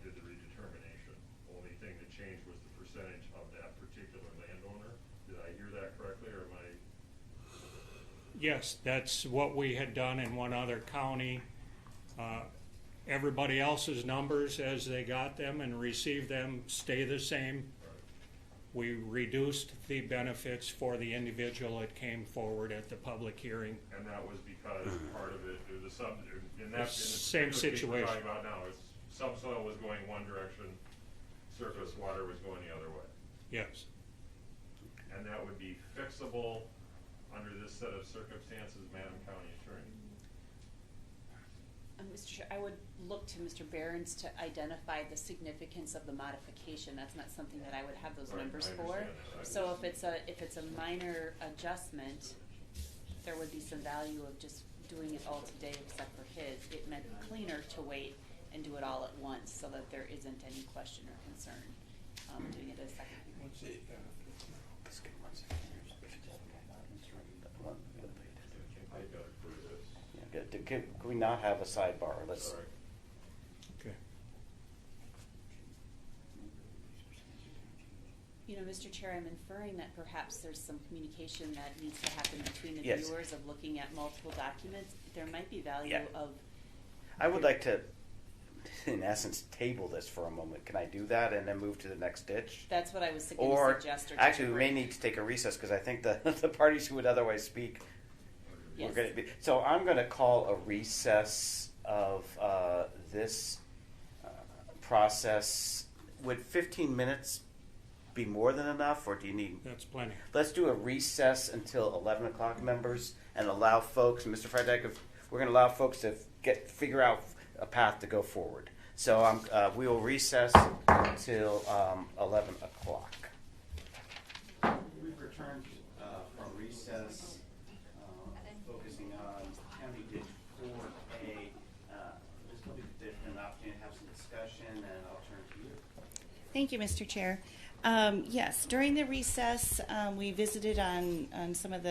did the redetermination? The only thing that changed was the percentage of that particular landowner. Did I hear that correctly, or am I? Yes, that's what we had done in one other county. Everybody else's numbers as they got them and received them stay the same. We reduced the benefits for the individual that came forward at the public hearing. And that was because part of it, in that same situation. We're talking about now, is subsoil was going one direction, surface water was going the other way. Yes. And that would be fixable under this set of circumstances, Madam County Attorney. Mr. Chair, I would look to Mr. Behrens to identify the significance of the modification. That's not something that I would have those numbers for. So if it's a minor adjustment, there would be some value of just doing it all today except for his. It meant cleaner to wait and do it all at once so that there isn't any question or concern doing it a second. Can we not have a sidebar? Let's. Okay. You know, Mr. Mr. Chair, I'm inferring that perhaps there's some communication that needs to happen between the Yes. viewers of looking at multiple documents. There might be value Yeah. of. I would like to, in essence, table this for a moment. Can I do that and then move to the next ditch? That's what I was going to Or suggest. Or actually, we may break. need to take a recess because I think the the parties who would otherwise speak Yes. were going to be. So I'm going to call a recess of this process. Would 15 minutes be more than enough, or do you need? That's plenty. Let's do a recess until 11 o'clock, members, and allow folks. Mr. Freitag, if we're going to allow folks to figure out a path to go forward. So we will recess till 11 o'clock. We've returned from recess, focusing on County Ditch 4A. This will be an opportunity to have some discussion, and I'll turn to you. Thank you, Mr. Chair. Yes, during the recess, we visited on some of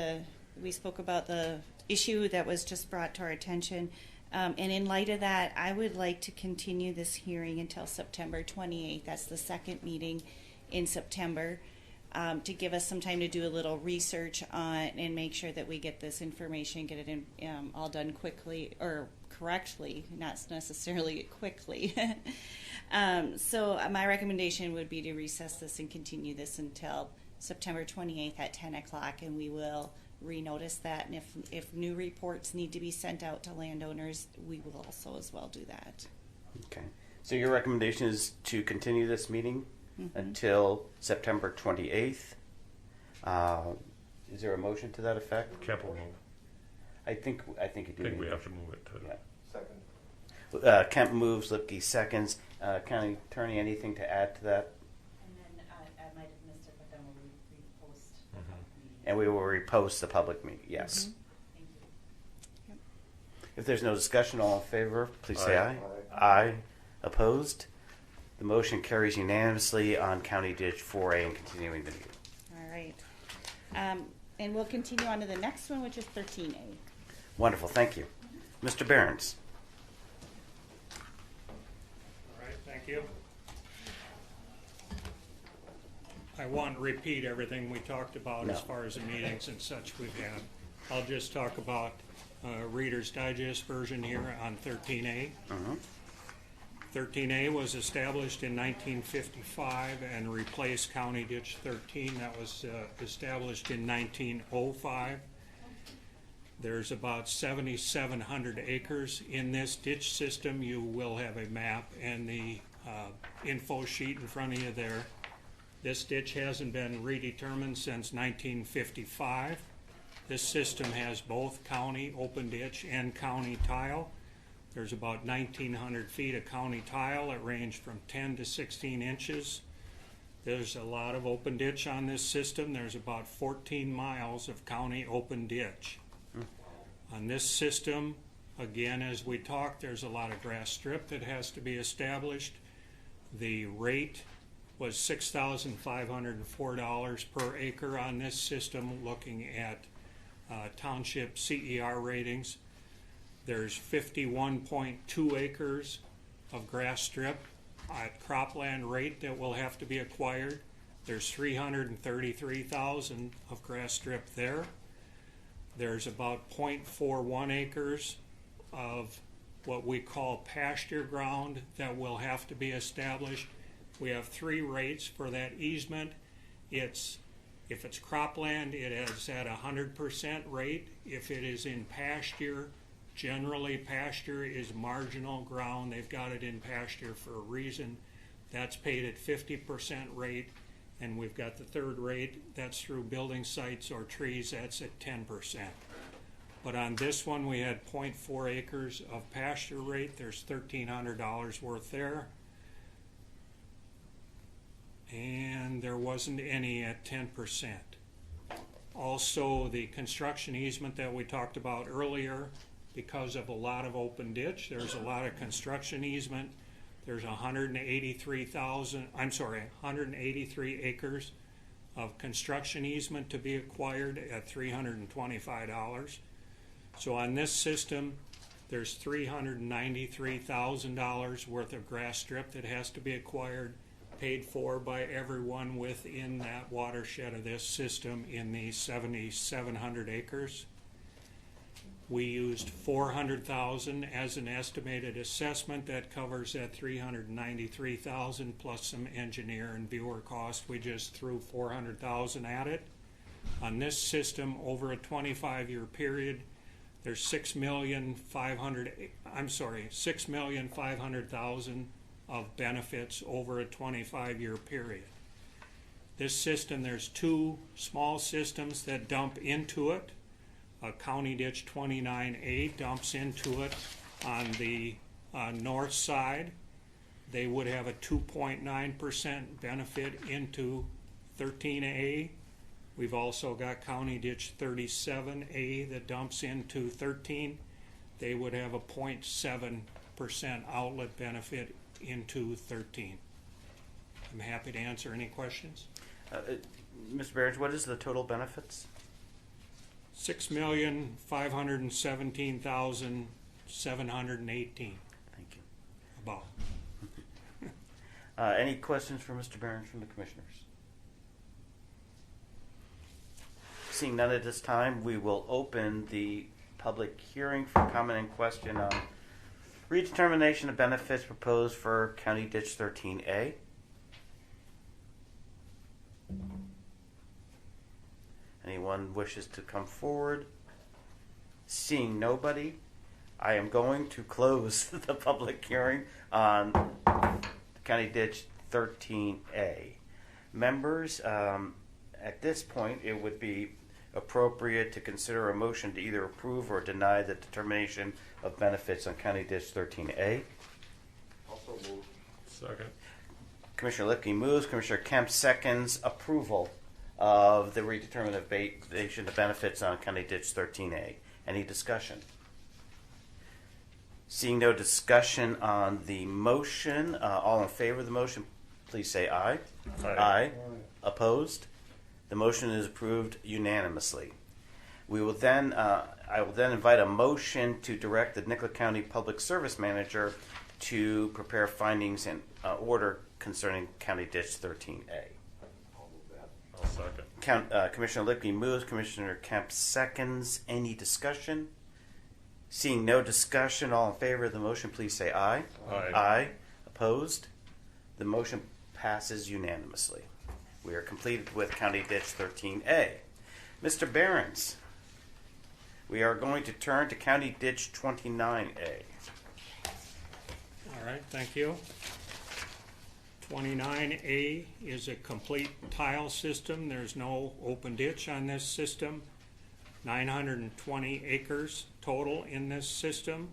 we spoke about the issue that was just brought to our attention. And in light of that, I would like to continue this hearing until September 28th. That's the second meeting in September, to give us some time to do a little research on and make sure that we get this information, get it in, all done quickly or correctly, not necessarily quickly. So my recommendation would be to recess this and continue this until September 28th at 10 o'clock, and we will renotice that. And if new reports need to be sent out to landowners, we will also as well do that. Okay. So your recommendation is to continue this meeting until September 28th. Is there a motion to that effect? Kemp will move. I think you do. I think we have to move it to. Second. Kemp moves. Lipke seconds. County Attorney, anything to add to that? And then I might have missed it, but then we'll repost. And we will repost the public meeting. Yes. Thank you. If there's no discussion, all in favor, please say aye. Aye. Aye. Opposed? The motion carries unanimously on County Ditch 4A and continuing the meeting. All right. And we'll continue on to the next one, which is 13A. Wonderful. Thank you. Mr. Behrens. All right, thank you. I won't repeat everything we talked about as far as the meetings and such we've had. I'll just talk about Reader's Digest version here on 13A. 13A was established in 1955 and replaced County Ditch 13. That was established in 1905. There's about 7,700 acres in this ditch system. You will have a map and the info sheet in front of you there. This ditch hasn't been redetermined since 1955. This system has both county open ditch and county tile. There's about 1,900 feet of county tile that range from 10 to 16 inches. There's a lot of open ditch on this system. There's about 14 miles of county open ditch. On this system, again, as we talked, there's a lot of grass strip that has to be established. The rate was $6,504 per acre on this system, looking at township CER ratings. There's 51.2 acres of grass strip at cropland rate that will have to be acquired. There's 333,000 of grass strip there. There's about 0.41 acres of what we call pasture ground that will have to be established. We have three rates for that easement. If it's cropland, it is at 100% rate. If it is in pasture, generally pasture is marginal ground. They've got it in pasture for a reason. That's paid at 50% rate. And we've got the third rate, that's through building sites or trees, that's at 10%. But on this one, we had 0.4 acres of pasture rate. There's $1,300 worth there. And there wasn't any at 10%. Also, the construction easement that we talked about earlier, because of a lot of open ditch, there's a lot of construction easement. There's 183 acres of construction easement to be acquired at $325. So on this system, there's $393,000 worth of grass strip that has to be acquired. paid for by everyone within that watershed of this system in the 7,700 acres. We used $400,000 as an estimated assessment. That covers that $393,000 plus some engineer and viewer cost. We just threw $400,000 at it. On this system, over a 25-year period, there's $6,500,000 of benefits over a 25-year period. This system, there's two small systems that dump into it. County Ditch 29A dumps into it on the north side. They would have a 2.9% benefit into 13A. We've also got County Ditch 37A that dumps into 13. They would have a 0.7% outlet benefit into 13. I'm happy to answer any questions. Mr. Behrens, what is the total benefits? $6,517,718. Thank you. About. Any questions for Mr. Behrens from the commissioners? Seeing none at this time, we will open the public hearing for comment and question on redetermination of benefits proposed for County Ditch 13A. Anyone wishes to come forward? Seeing nobody, I am going to close the public hearing on County Ditch 13A. Members, at this point, it would be appropriate to consider a motion to either approve or deny the determination of benefits on County Ditch 13A. Also move. Second. Commissioner Lipke moves. Commissioner Kemp seconds approval of the redetermination of benefits on County Ditch 13A. Any discussion? Seeing no discussion on the motion, all in favor of the motion, please say aye. Aye. Aye. Opposed? The motion is approved unanimously. We will then, I will then invite a motion to direct the Nicollet County Public Service Manager to prepare findings and order concerning County Ditch 13A. I'll second. Commissioner Lipke moves. Commissioner Kemp seconds. Any discussion? Seeing no discussion, all in favor of the motion, please say aye. Aye. Aye. Opposed? The motion passes unanimously. We are completed with County Ditch 13A. Mr. Behrens, we are going to turn to County Ditch 29A. All right, thank you. 29A is a complete tile system. There's no open ditch on this system. 920 acres total in this system.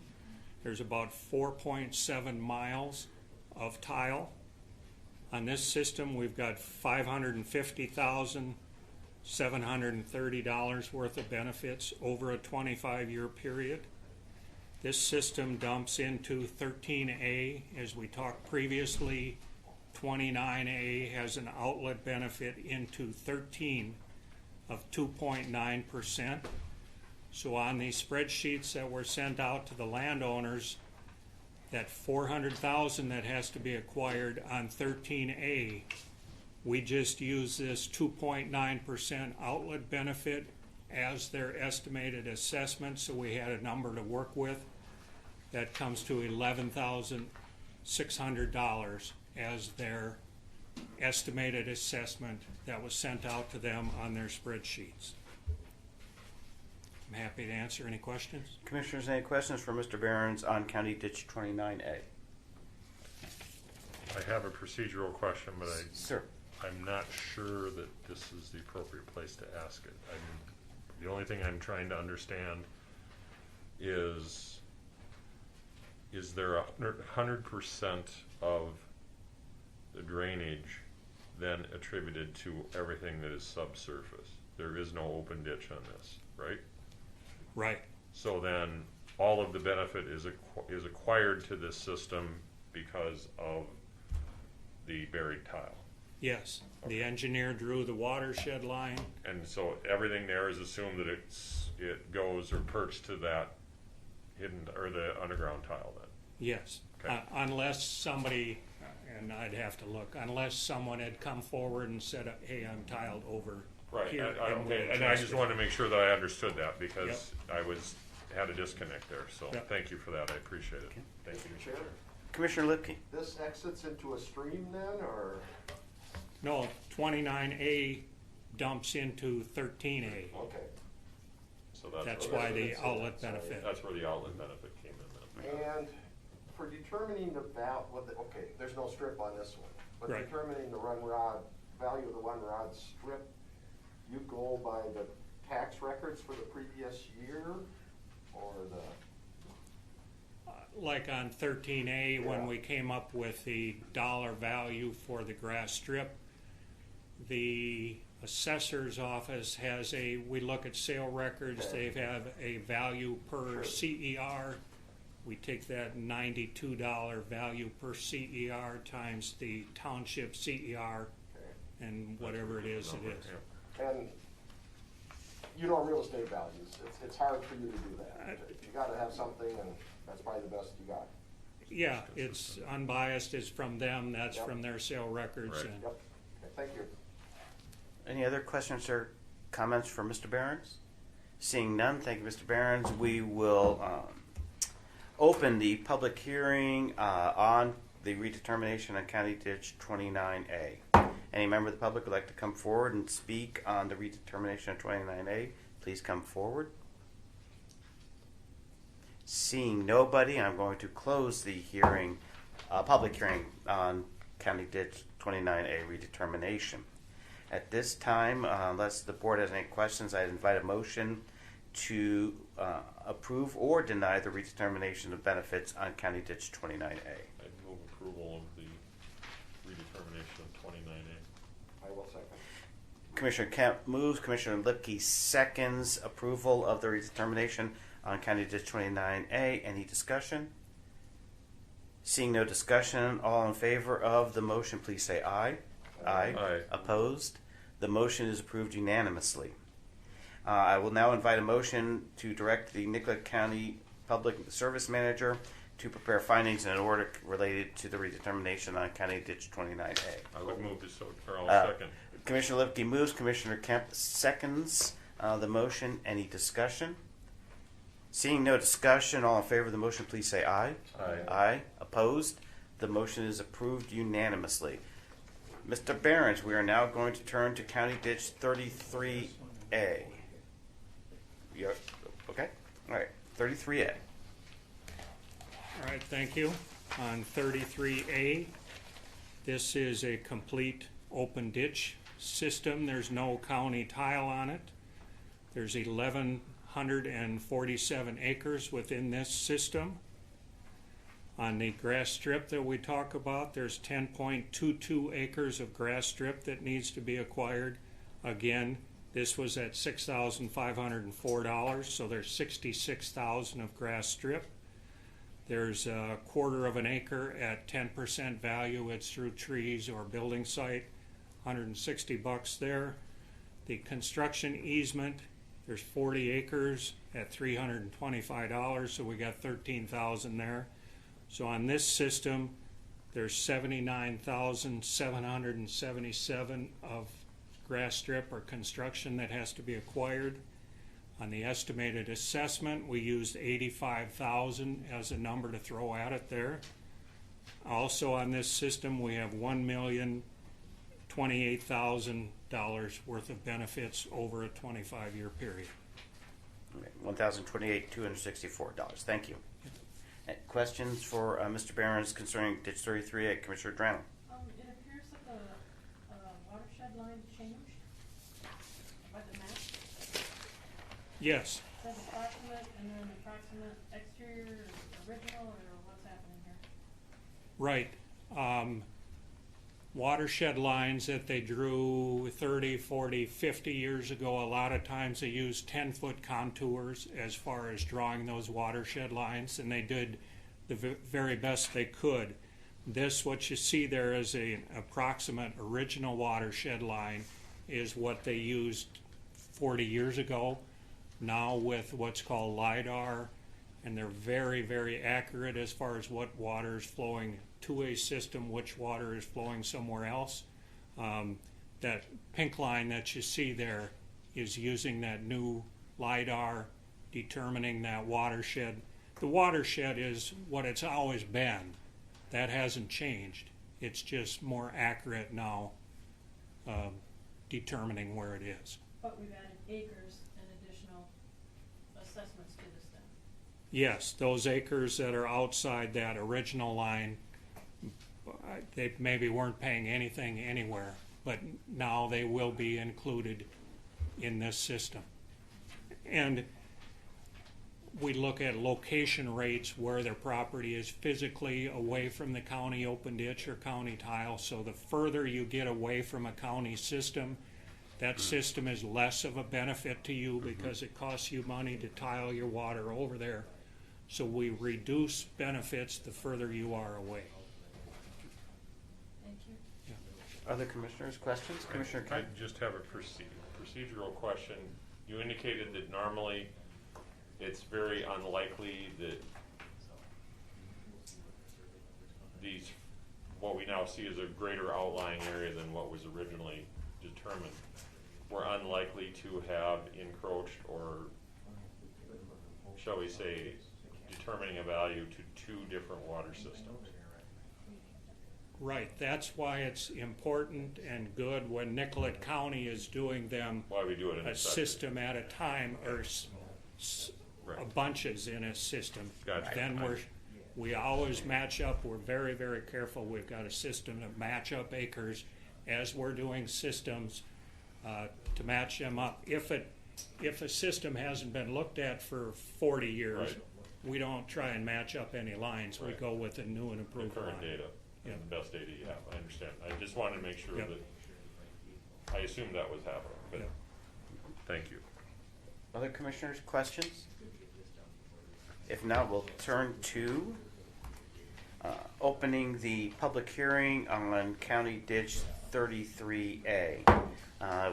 There's about 4.7 miles of tile. On this system, we've got $550,730 worth of benefits over a 25-year period. This system dumps into 13A. As we talked previously, 29A has an outlet benefit into 13 of 2.9%. So on these spreadsheets that were sent out to the landowners, that $400,000 that has to be acquired on 13A, we just use this 2.9% outlet benefit as their estimated assessment, so we had a number to work with. That comes to $11,600 as their estimated assessment that was sent out to them on their spreadsheets. I'm happy to answer any questions. Commissioners, any questions for Mr. Behrens on County Ditch 29A? I have a procedural question, but Sir. I'm not sure that this is the appropriate place to ask it. The only thing I'm trying to understand is there 100% of the drainage then attributed to everything that is subsurface? There is no open ditch on this, right? Right. So then all of the benefit is acquired to this system because of the buried tile. Yes. Okay. The engineer drew the watershed line. And so everything there is assumed that it goes or perks to that hidden or the underground tile then? Yes. Okay. Unless somebody, and I'd have to look, unless someone had come forward and said, hey, I'm tiled over Right, here. and I just wanted to make sure that I understood that, because I had a disconnect there, so thank you for that, I appreciate it. Thank you, Mr. Chair. Commissioner Lipke. This exits into a stream then, or? No, 29A dumps into 13A. Okay. So That's why the outlet benefit. That's where the outlet benefit came in then. And for determining the okay, there's no strip on this one, but Right. determining the run rod, value of the run rod strip, you go by the tax records for the previous year, or the? Like on 13A, when we came up with the dollar value for the grass strip, the assessor's office has we look at sale records, they have a value per CER. We take that $92 value per CER times the township CER, and whatever it is, it is. And you know real estate values, it's hard for you to do that. You gotta have something, and that's probably the best you got. Yeah, it's unbiased, it's from them, that's from their sale records. Right. And Yep. Okay, thank you. Any other questions or comments for Mr. Behrens? Seeing none, thank you, Mr. Behrens. We will open the public hearing on the redetermination on County Ditch 29A. Any member of the public would like to come forward and speak on the redetermination of 29A, please come forward. Seeing nobody, I'm going to close the hearing, public hearing on County Ditch 29A redetermination. At this time, unless the board has any questions, I'd invite a motion to approve or deny the redetermination of benefits on County Ditch 29A. I'd move approval of the redetermination of 29A. I will second. Commissioner Kemp moves, Commissioner Lipke seconds approval of the redetermination on County Ditch 29A. Any discussion? Seeing no discussion, all in favor of the motion, please say aye. Aye. Aye. Opposed? The motion is approved unanimously. I will now invite a motion to direct the Nicollet County Public Service Manager to prepare findings in an order related to the redetermination on County Ditch 29A. I would move this, or I'll second. Commissioner Lipke moves, Commissioner Kemp seconds the motion. Any discussion? Seeing no discussion, all in favor of the motion, please say aye. Aye. Aye. Opposed? The motion is approved unanimously. Mr. Behrens, we are now going to turn to County Ditch 33A. You're, okay? All right, 33A. All right, thank you. On 33A, this is a complete open ditch system. There's no county tile on it. There's 1,147 acres within this system. On the grass strip that we talk about, there's 10.22 acres of grass strip that needs to be acquired. Again, this was at $6,504, so there's $66,000 of grass strip. There's a quarter of an acre at 10% value. It's through trees or building site, $160 there. The construction easement, there's 40 acres at $325, so we got $13,000 there. So on this system, there's 79,777 of grass strip or construction that has to be acquired. On the estimated assessment, we used 85,000 as a number to throw at it there. Also on this system, we have $1,028,000 worth of benefits over a 25-year period. $1,028,264. Thank you. Questions for Mr. Behrens concerning Ditch 33A? Commissioner Dranel. It appears that the watershed line changed by the map. Yes. It says approximate and then approximate exterior or original, or what's happening here? Right. Watershed lines that they drew 30, 40, 50 years ago, a lot of times they used 10-foot contours as far as drawing those watershed lines, and they did the very best they could. This, what you see there as an approximate original watershed line, is what they used 40 years ago. Now with what's called LIDAR and they're very, very accurate as far as what water is flowing to a system, which water is flowing somewhere else. That pink line that you see there is using that new LIDAR, determining that watershed. The watershed is what it's always been. That hasn't changed. It's just more accurate now, determining where it is. But we've added acres and additional assessments to this then. Yes, those acres that are outside that original line, they maybe weren't paying anything anywhere, but now they will be included in this system. And we look at location rates where their property is physically away from the county open ditch or county tile. So the further you get away from a county system, that system is less of a benefit to you because it costs you money to tile your water over there. So we reduce benefits the further you are away. Thank you. Yeah. Other commissioners, questions? Commissioner I Kent? just have a procedural question. You indicated that normally it's very unlikely that these, what we now see is a greater outlying area than what was originally determined. We're unlikely to have encroached or, shall we say, determining a value to two different water systems. Right, that's why it's important and good when Nicollet County is doing them Why we do it in a a section. system at a time, or Right. bunches in a system. Gotcha. Then we always match up. We're very, very careful. We've got a system to match up acres as we're doing systems to match them up. If a system hasn't been looked at for 40 years, Right. we don't try and match up any lines. We Right. go with a new and improved The current line. data, Yeah. and the best data you have. I understand. I just wanted to make sure Yeah. that, I assumed that was happening, but Yeah. thank you. Other commissioners, questions? If not, we'll turn to opening the public hearing on County Ditch 33A.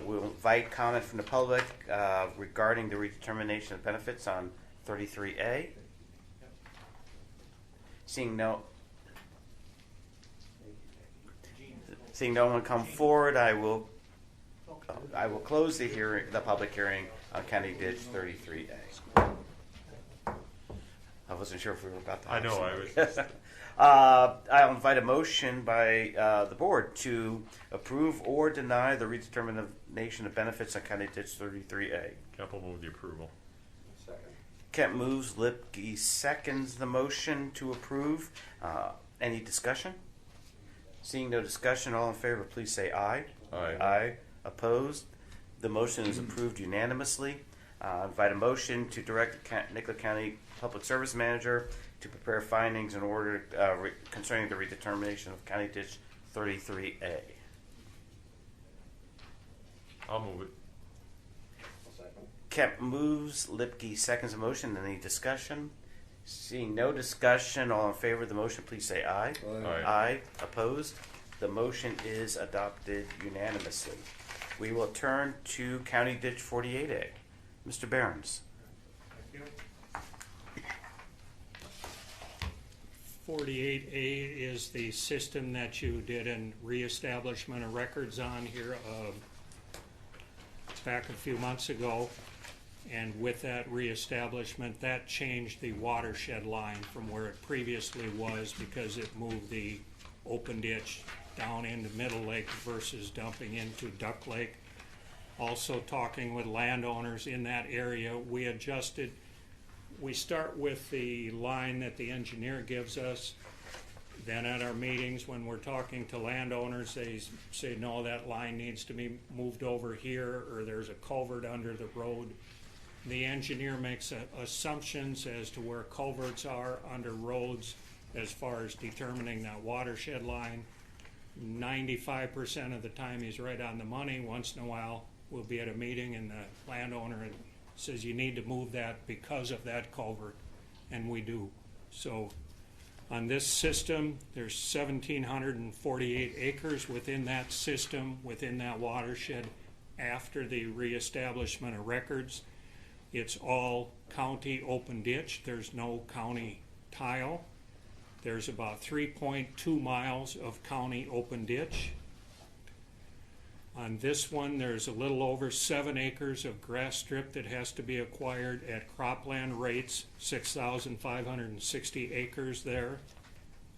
We'll invite comment from the public regarding the redetermination of benefits on 33A. Seeing no one come forward, I will close the public hearing on County Ditch 33A. I wasn't sure if we were about to. I know, I was. I'll invite a motion by the board to approve or deny the redetermination of benefits on County Ditch 33A. Kemp will move the approval. Second. Kemp moves, Lipke seconds the motion to approve. Any discussion? Seeing no discussion, all in favor, please say aye. Aye. Aye. Opposed? The motion is approved unanimously. Invite a motion to direct the Nicollet County Public Service Manager to prepare findings in order concerning the redetermination of County Ditch 33A. I'll move it. Second. Kemp moves, Lipke seconds the motion. Any discussion? Seeing no discussion, all in favor of the motion, please say aye. Aye. Aye. Opposed? The motion is adopted unanimously. We will turn to County Ditch 48A. Mr. Behrens. Thank you. 48A is the system that you did in reestablishment of records on here back a few months ago. And with that reestablishment, that changed the watershed line from where it previously was because it moved the open ditch down into Middle Lake versus dumping into Duck Lake. Also talking with landowners in that area, we adjusted. We start with the line that the engineer gives us. Then at our meetings, when we're talking to landowners, they say, no, that line needs to be moved over here, or there's a culvert under the road. The engineer makes assumptions as to where culverts are under roads as far as determining that watershed line. 95% of the time he's right on the money. Once in a while we'll be at a meeting and the landowner says you need to move that because of that culvert, and we do. So on this system there's 1,748 acres within that system, within that watershed after the reestablishment of records. It's all county open ditch. There's no county tile. There's about 3.2 miles of county open ditch. On this one, there's a little over 7 acres of grass strip that has to be acquired at cropland rates, 6,560 acres there.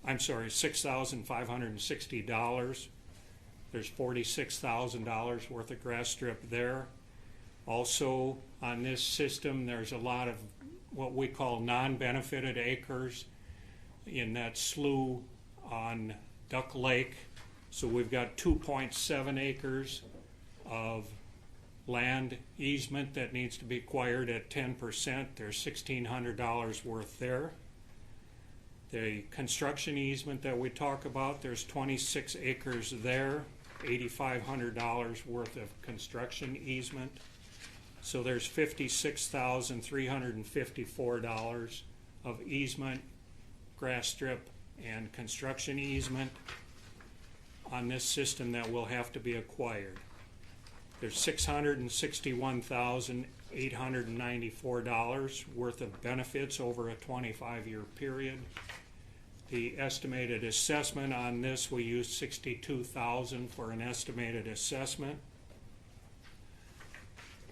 I'm sorry, $6,560. There's $46,000 worth of grass strip there. Also, on this system, there's a lot of what we call non-benefited acres in that slough on Duck Lake. So we've got 2.7 acres of land easement that needs to be acquired at 10%. There's $1,600 worth there. The construction easement that we talk about, there's 26 acres there, $8,500 worth of construction easement. So there's $56,354 of easement, grass strip, and construction easement on this system that will have to be acquired. There's $661,894 worth of benefits over a 25-year period. The estimated assessment on this, we used $62,000 for an estimated assessment.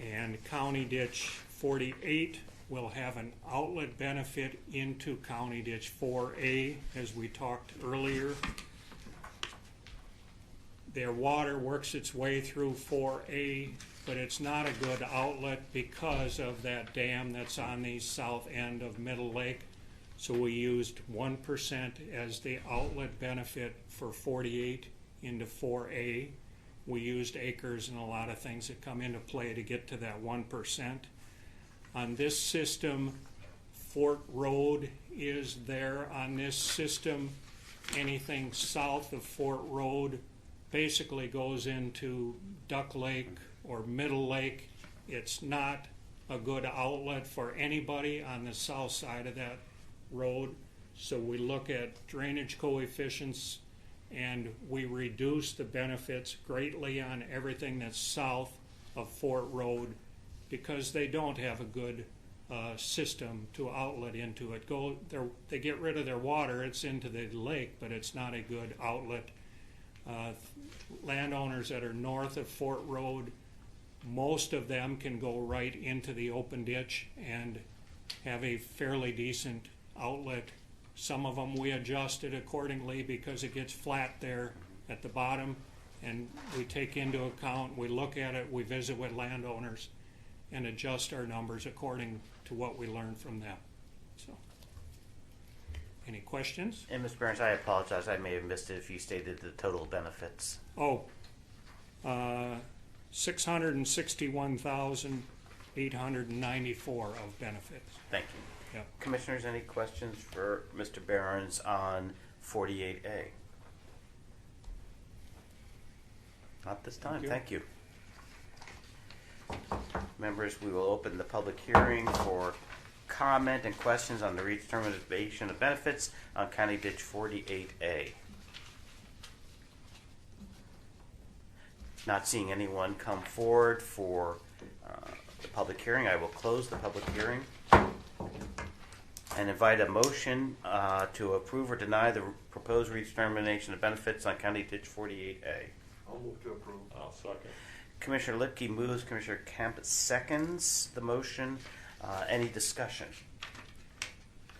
And County Ditch 48 will have an outlet benefit into County Ditch 4A, as we talked earlier. Their water works its way through 4A, but it's not a good outlet because of that dam that's on the south end of Middle Lake. So we used 1% as the outlet benefit for 48 into 4A. We used acres and a lot of things that come into play to get to that 1%. On this system, Fort Road is there. On this system, anything south of Fort Road basically goes into Duck Lake or Middle Lake. It's not a good outlet for anybody on the south side of that road. So we look at drainage coefficients and we reduce the benefits greatly on everything that's south of Fort Road because they don't have a good system to outlet into it. They get rid of their water, it's into the lake, but it's not a good outlet. Landowners that are north of Fort Road, most of them can go right into the open ditch and have a fairly decent outlet. Some of them we adjusted accordingly because it gets flat there at the bottom, and we take into account, we look at it, we visit with landowners and adjust our numbers according to what we learn from them. So, any questions? And Mr. Burns, I apologize, I may have missed it if you stated the total benefits. $661,894 of benefits. Thank you. Yep. Commissioners, any questions for Mr. Behrens on 48A? Not this time. Thank you. Members, we will open the public hearing for comment and questions on the redetermination of benefits on County Ditch 48A. Not seeing anyone come forward for the public hearing, I will close the public hearing and invite a motion to approve or deny the proposed redetermination of benefits on County Ditch 48A. I'll move to approve. I'll second. Commissioner Lipke moves, Commissioner Kemp seconds the motion. Any discussion?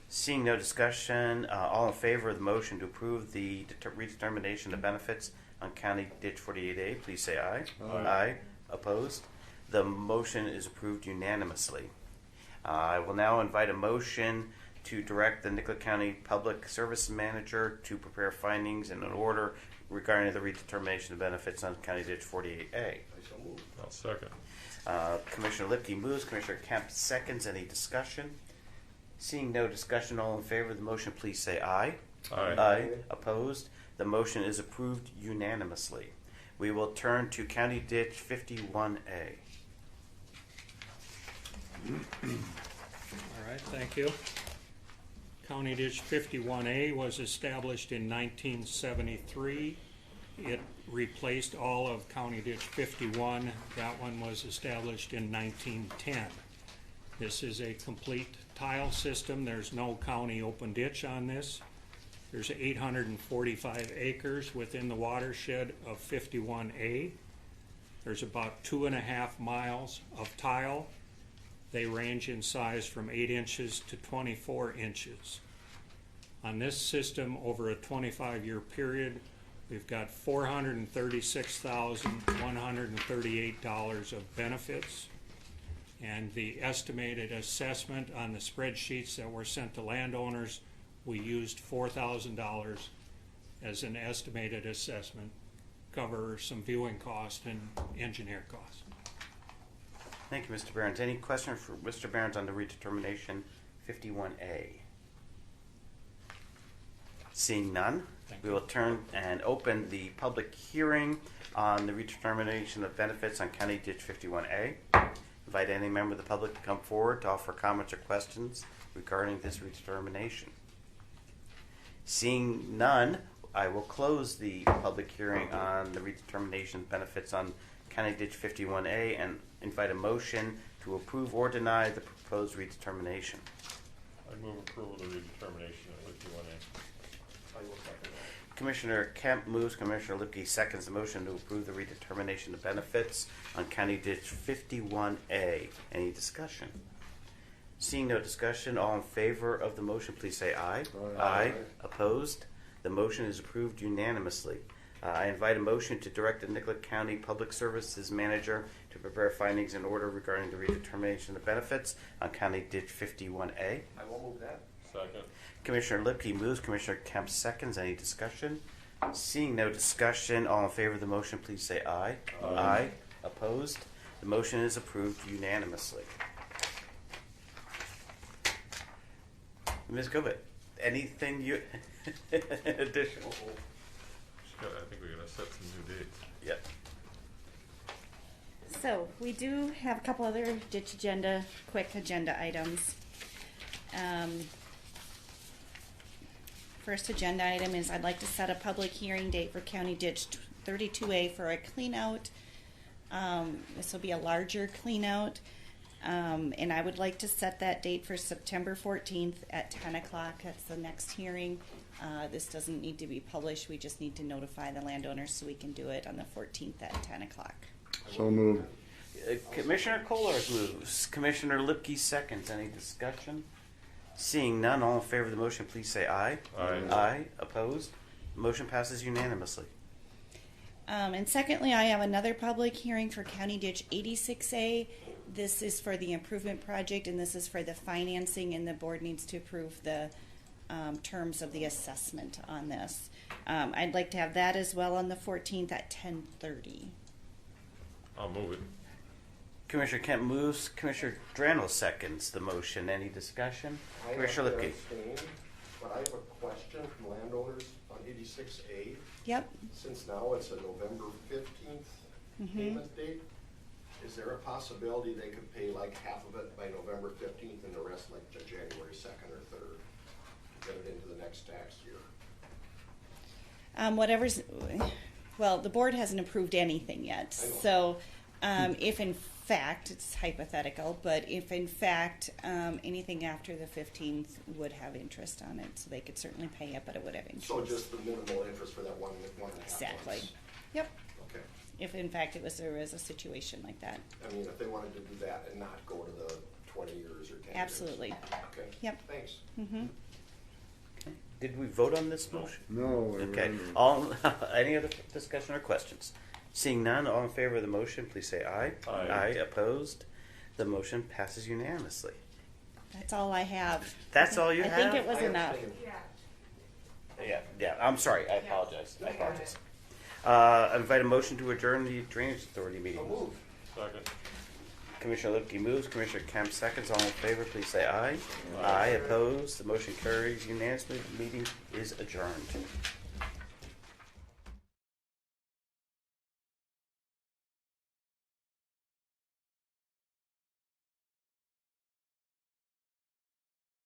Seeing no discussion, all in favor of the motion to approve the redetermination of benefits on County Ditch 48A, please say aye. Aye. Aye. Opposed? The motion is approved unanimously. I will now invite a motion to direct the Nicollet County Public Service Manager to prepare findings in an order regarding the redetermination of benefits on County Ditch 48A. I'll second. Commissioner Lipke moves, Commissioner Kemp seconds. Any discussion? Seeing no discussion, all in favor of the motion, please say aye. Aye. Aye. Opposed? The motion is approved unanimously. We will turn to County Ditch 51A. All right, thank you. County Ditch 51A was established in 1973. It replaced all of County Ditch 51. That one was established in 1910. This is a complete tile system. There's no county open ditch on this. There's 845 acres within the watershed of 51A. There's about 2.5 miles of tile. They range in size from 8 inches to 24 inches. On this system, over a 25-year period, we've got $436,138 of benefits. And the estimated assessment on the spreadsheets that were sent to landowners, we used $4,000 as an estimated assessment, cover some viewing costs and engineer costs. Thank you, Mr. Behrens. Any questions for Mr. Behrens on the redetermination 51A? Seeing none, we will turn and open the public hearing on the redetermination of benefits on County Ditch 51A. Invite any member of the public to come forward to offer comments or questions regarding this redetermination. Seeing none, I will close the public hearing on the redetermination of benefits on County Ditch 51A and invite a motion to approve or deny the proposed redetermination. I move approval of the redetermination of 51A. I will second that. Commissioner Kemp moves, Commissioner Lipke seconds the motion to approve the redetermination of benefits on County Ditch 51A. Any discussion? Seeing no discussion, all in favor of the motion, please say aye. Aye. Opposed? The motion is approved unanimously. I invite a motion to direct the Nicollet County Public Services Manager to prepare findings and order regarding the redetermination of benefits on County Ditch 51A. I will move that. Second. Commissioner Lipke moves, Commissioner Kemp seconds. Any discussion? Seeing no discussion, all in favor of the motion, please say aye. Aye. Aye. Opposed? The motion is approved unanimously. Ms. Govett, anything you additional? I think we're going to set some new dates. Yep. So we do have a couple other ditch agenda, quick agenda items. First agenda item is I'd like to set a public hearing date for County Ditch 32A for a clean out. This will be a larger clean out. And I would like to set that date for September 14th at 10 o'clock. That's the next hearing. This doesn't need to be published. We just need to notify the landowners so we can do it on the 14th at 10 o'clock. So moved. Commissioner Kohlers moves. Commissioner Lipke seconds. Any discussion? Seeing none, all in favor of the motion, please say aye. Aye. Aye. Opposed? Motion passes unanimously. And secondly, I have another public hearing for County Ditch 86A. This is for the improvement project, and this is for the financing, and the board needs to approve the terms of the assessment on this. I'd like to have that as well on the 14th at 10:30. I'll move it. Commissioner Kemp moves. Commissioner Drano seconds the motion. Any discussion? Commissioner Lipke. But I have a question from landowners on 86A. Yep. Since now it's a November 15th payment date, is there a possibility they could pay like half of it by November 15th and the rest like January 2nd or 3rd? Get it into the next tax year? Well, the board hasn't approved anything yet. So if in fact, it's hypothetical, but if in fact anything after the 15th would have interest on it, so they could certainly pay it, but it would have interest. So just the minimal interest for that one and a half Exactly. months. Yep. Okay. If in fact there was a situation like that. I mean, if they wanted to do that and not go to the 20 years or 10 Absolutely. years. Okay. Yep. Thanks. Mm-hmm. Did we vote on this motion? No. Okay. All, any other discussion or questions? Seeing none, all in favor of the motion, please say aye. Aye. Aye. Opposed? The motion passes unanimously. That's all I have. That's all you I have? think it was enough. Yeah. I'm sorry. I apologize. I invite a motion to adjourn the Drainage Authority meeting. Second. Commissioner Lipke moves. Commissioner Kemp seconds. All in favor, please say aye. Aye. Opposed? The motion carries unanimously. The meeting is adjourned.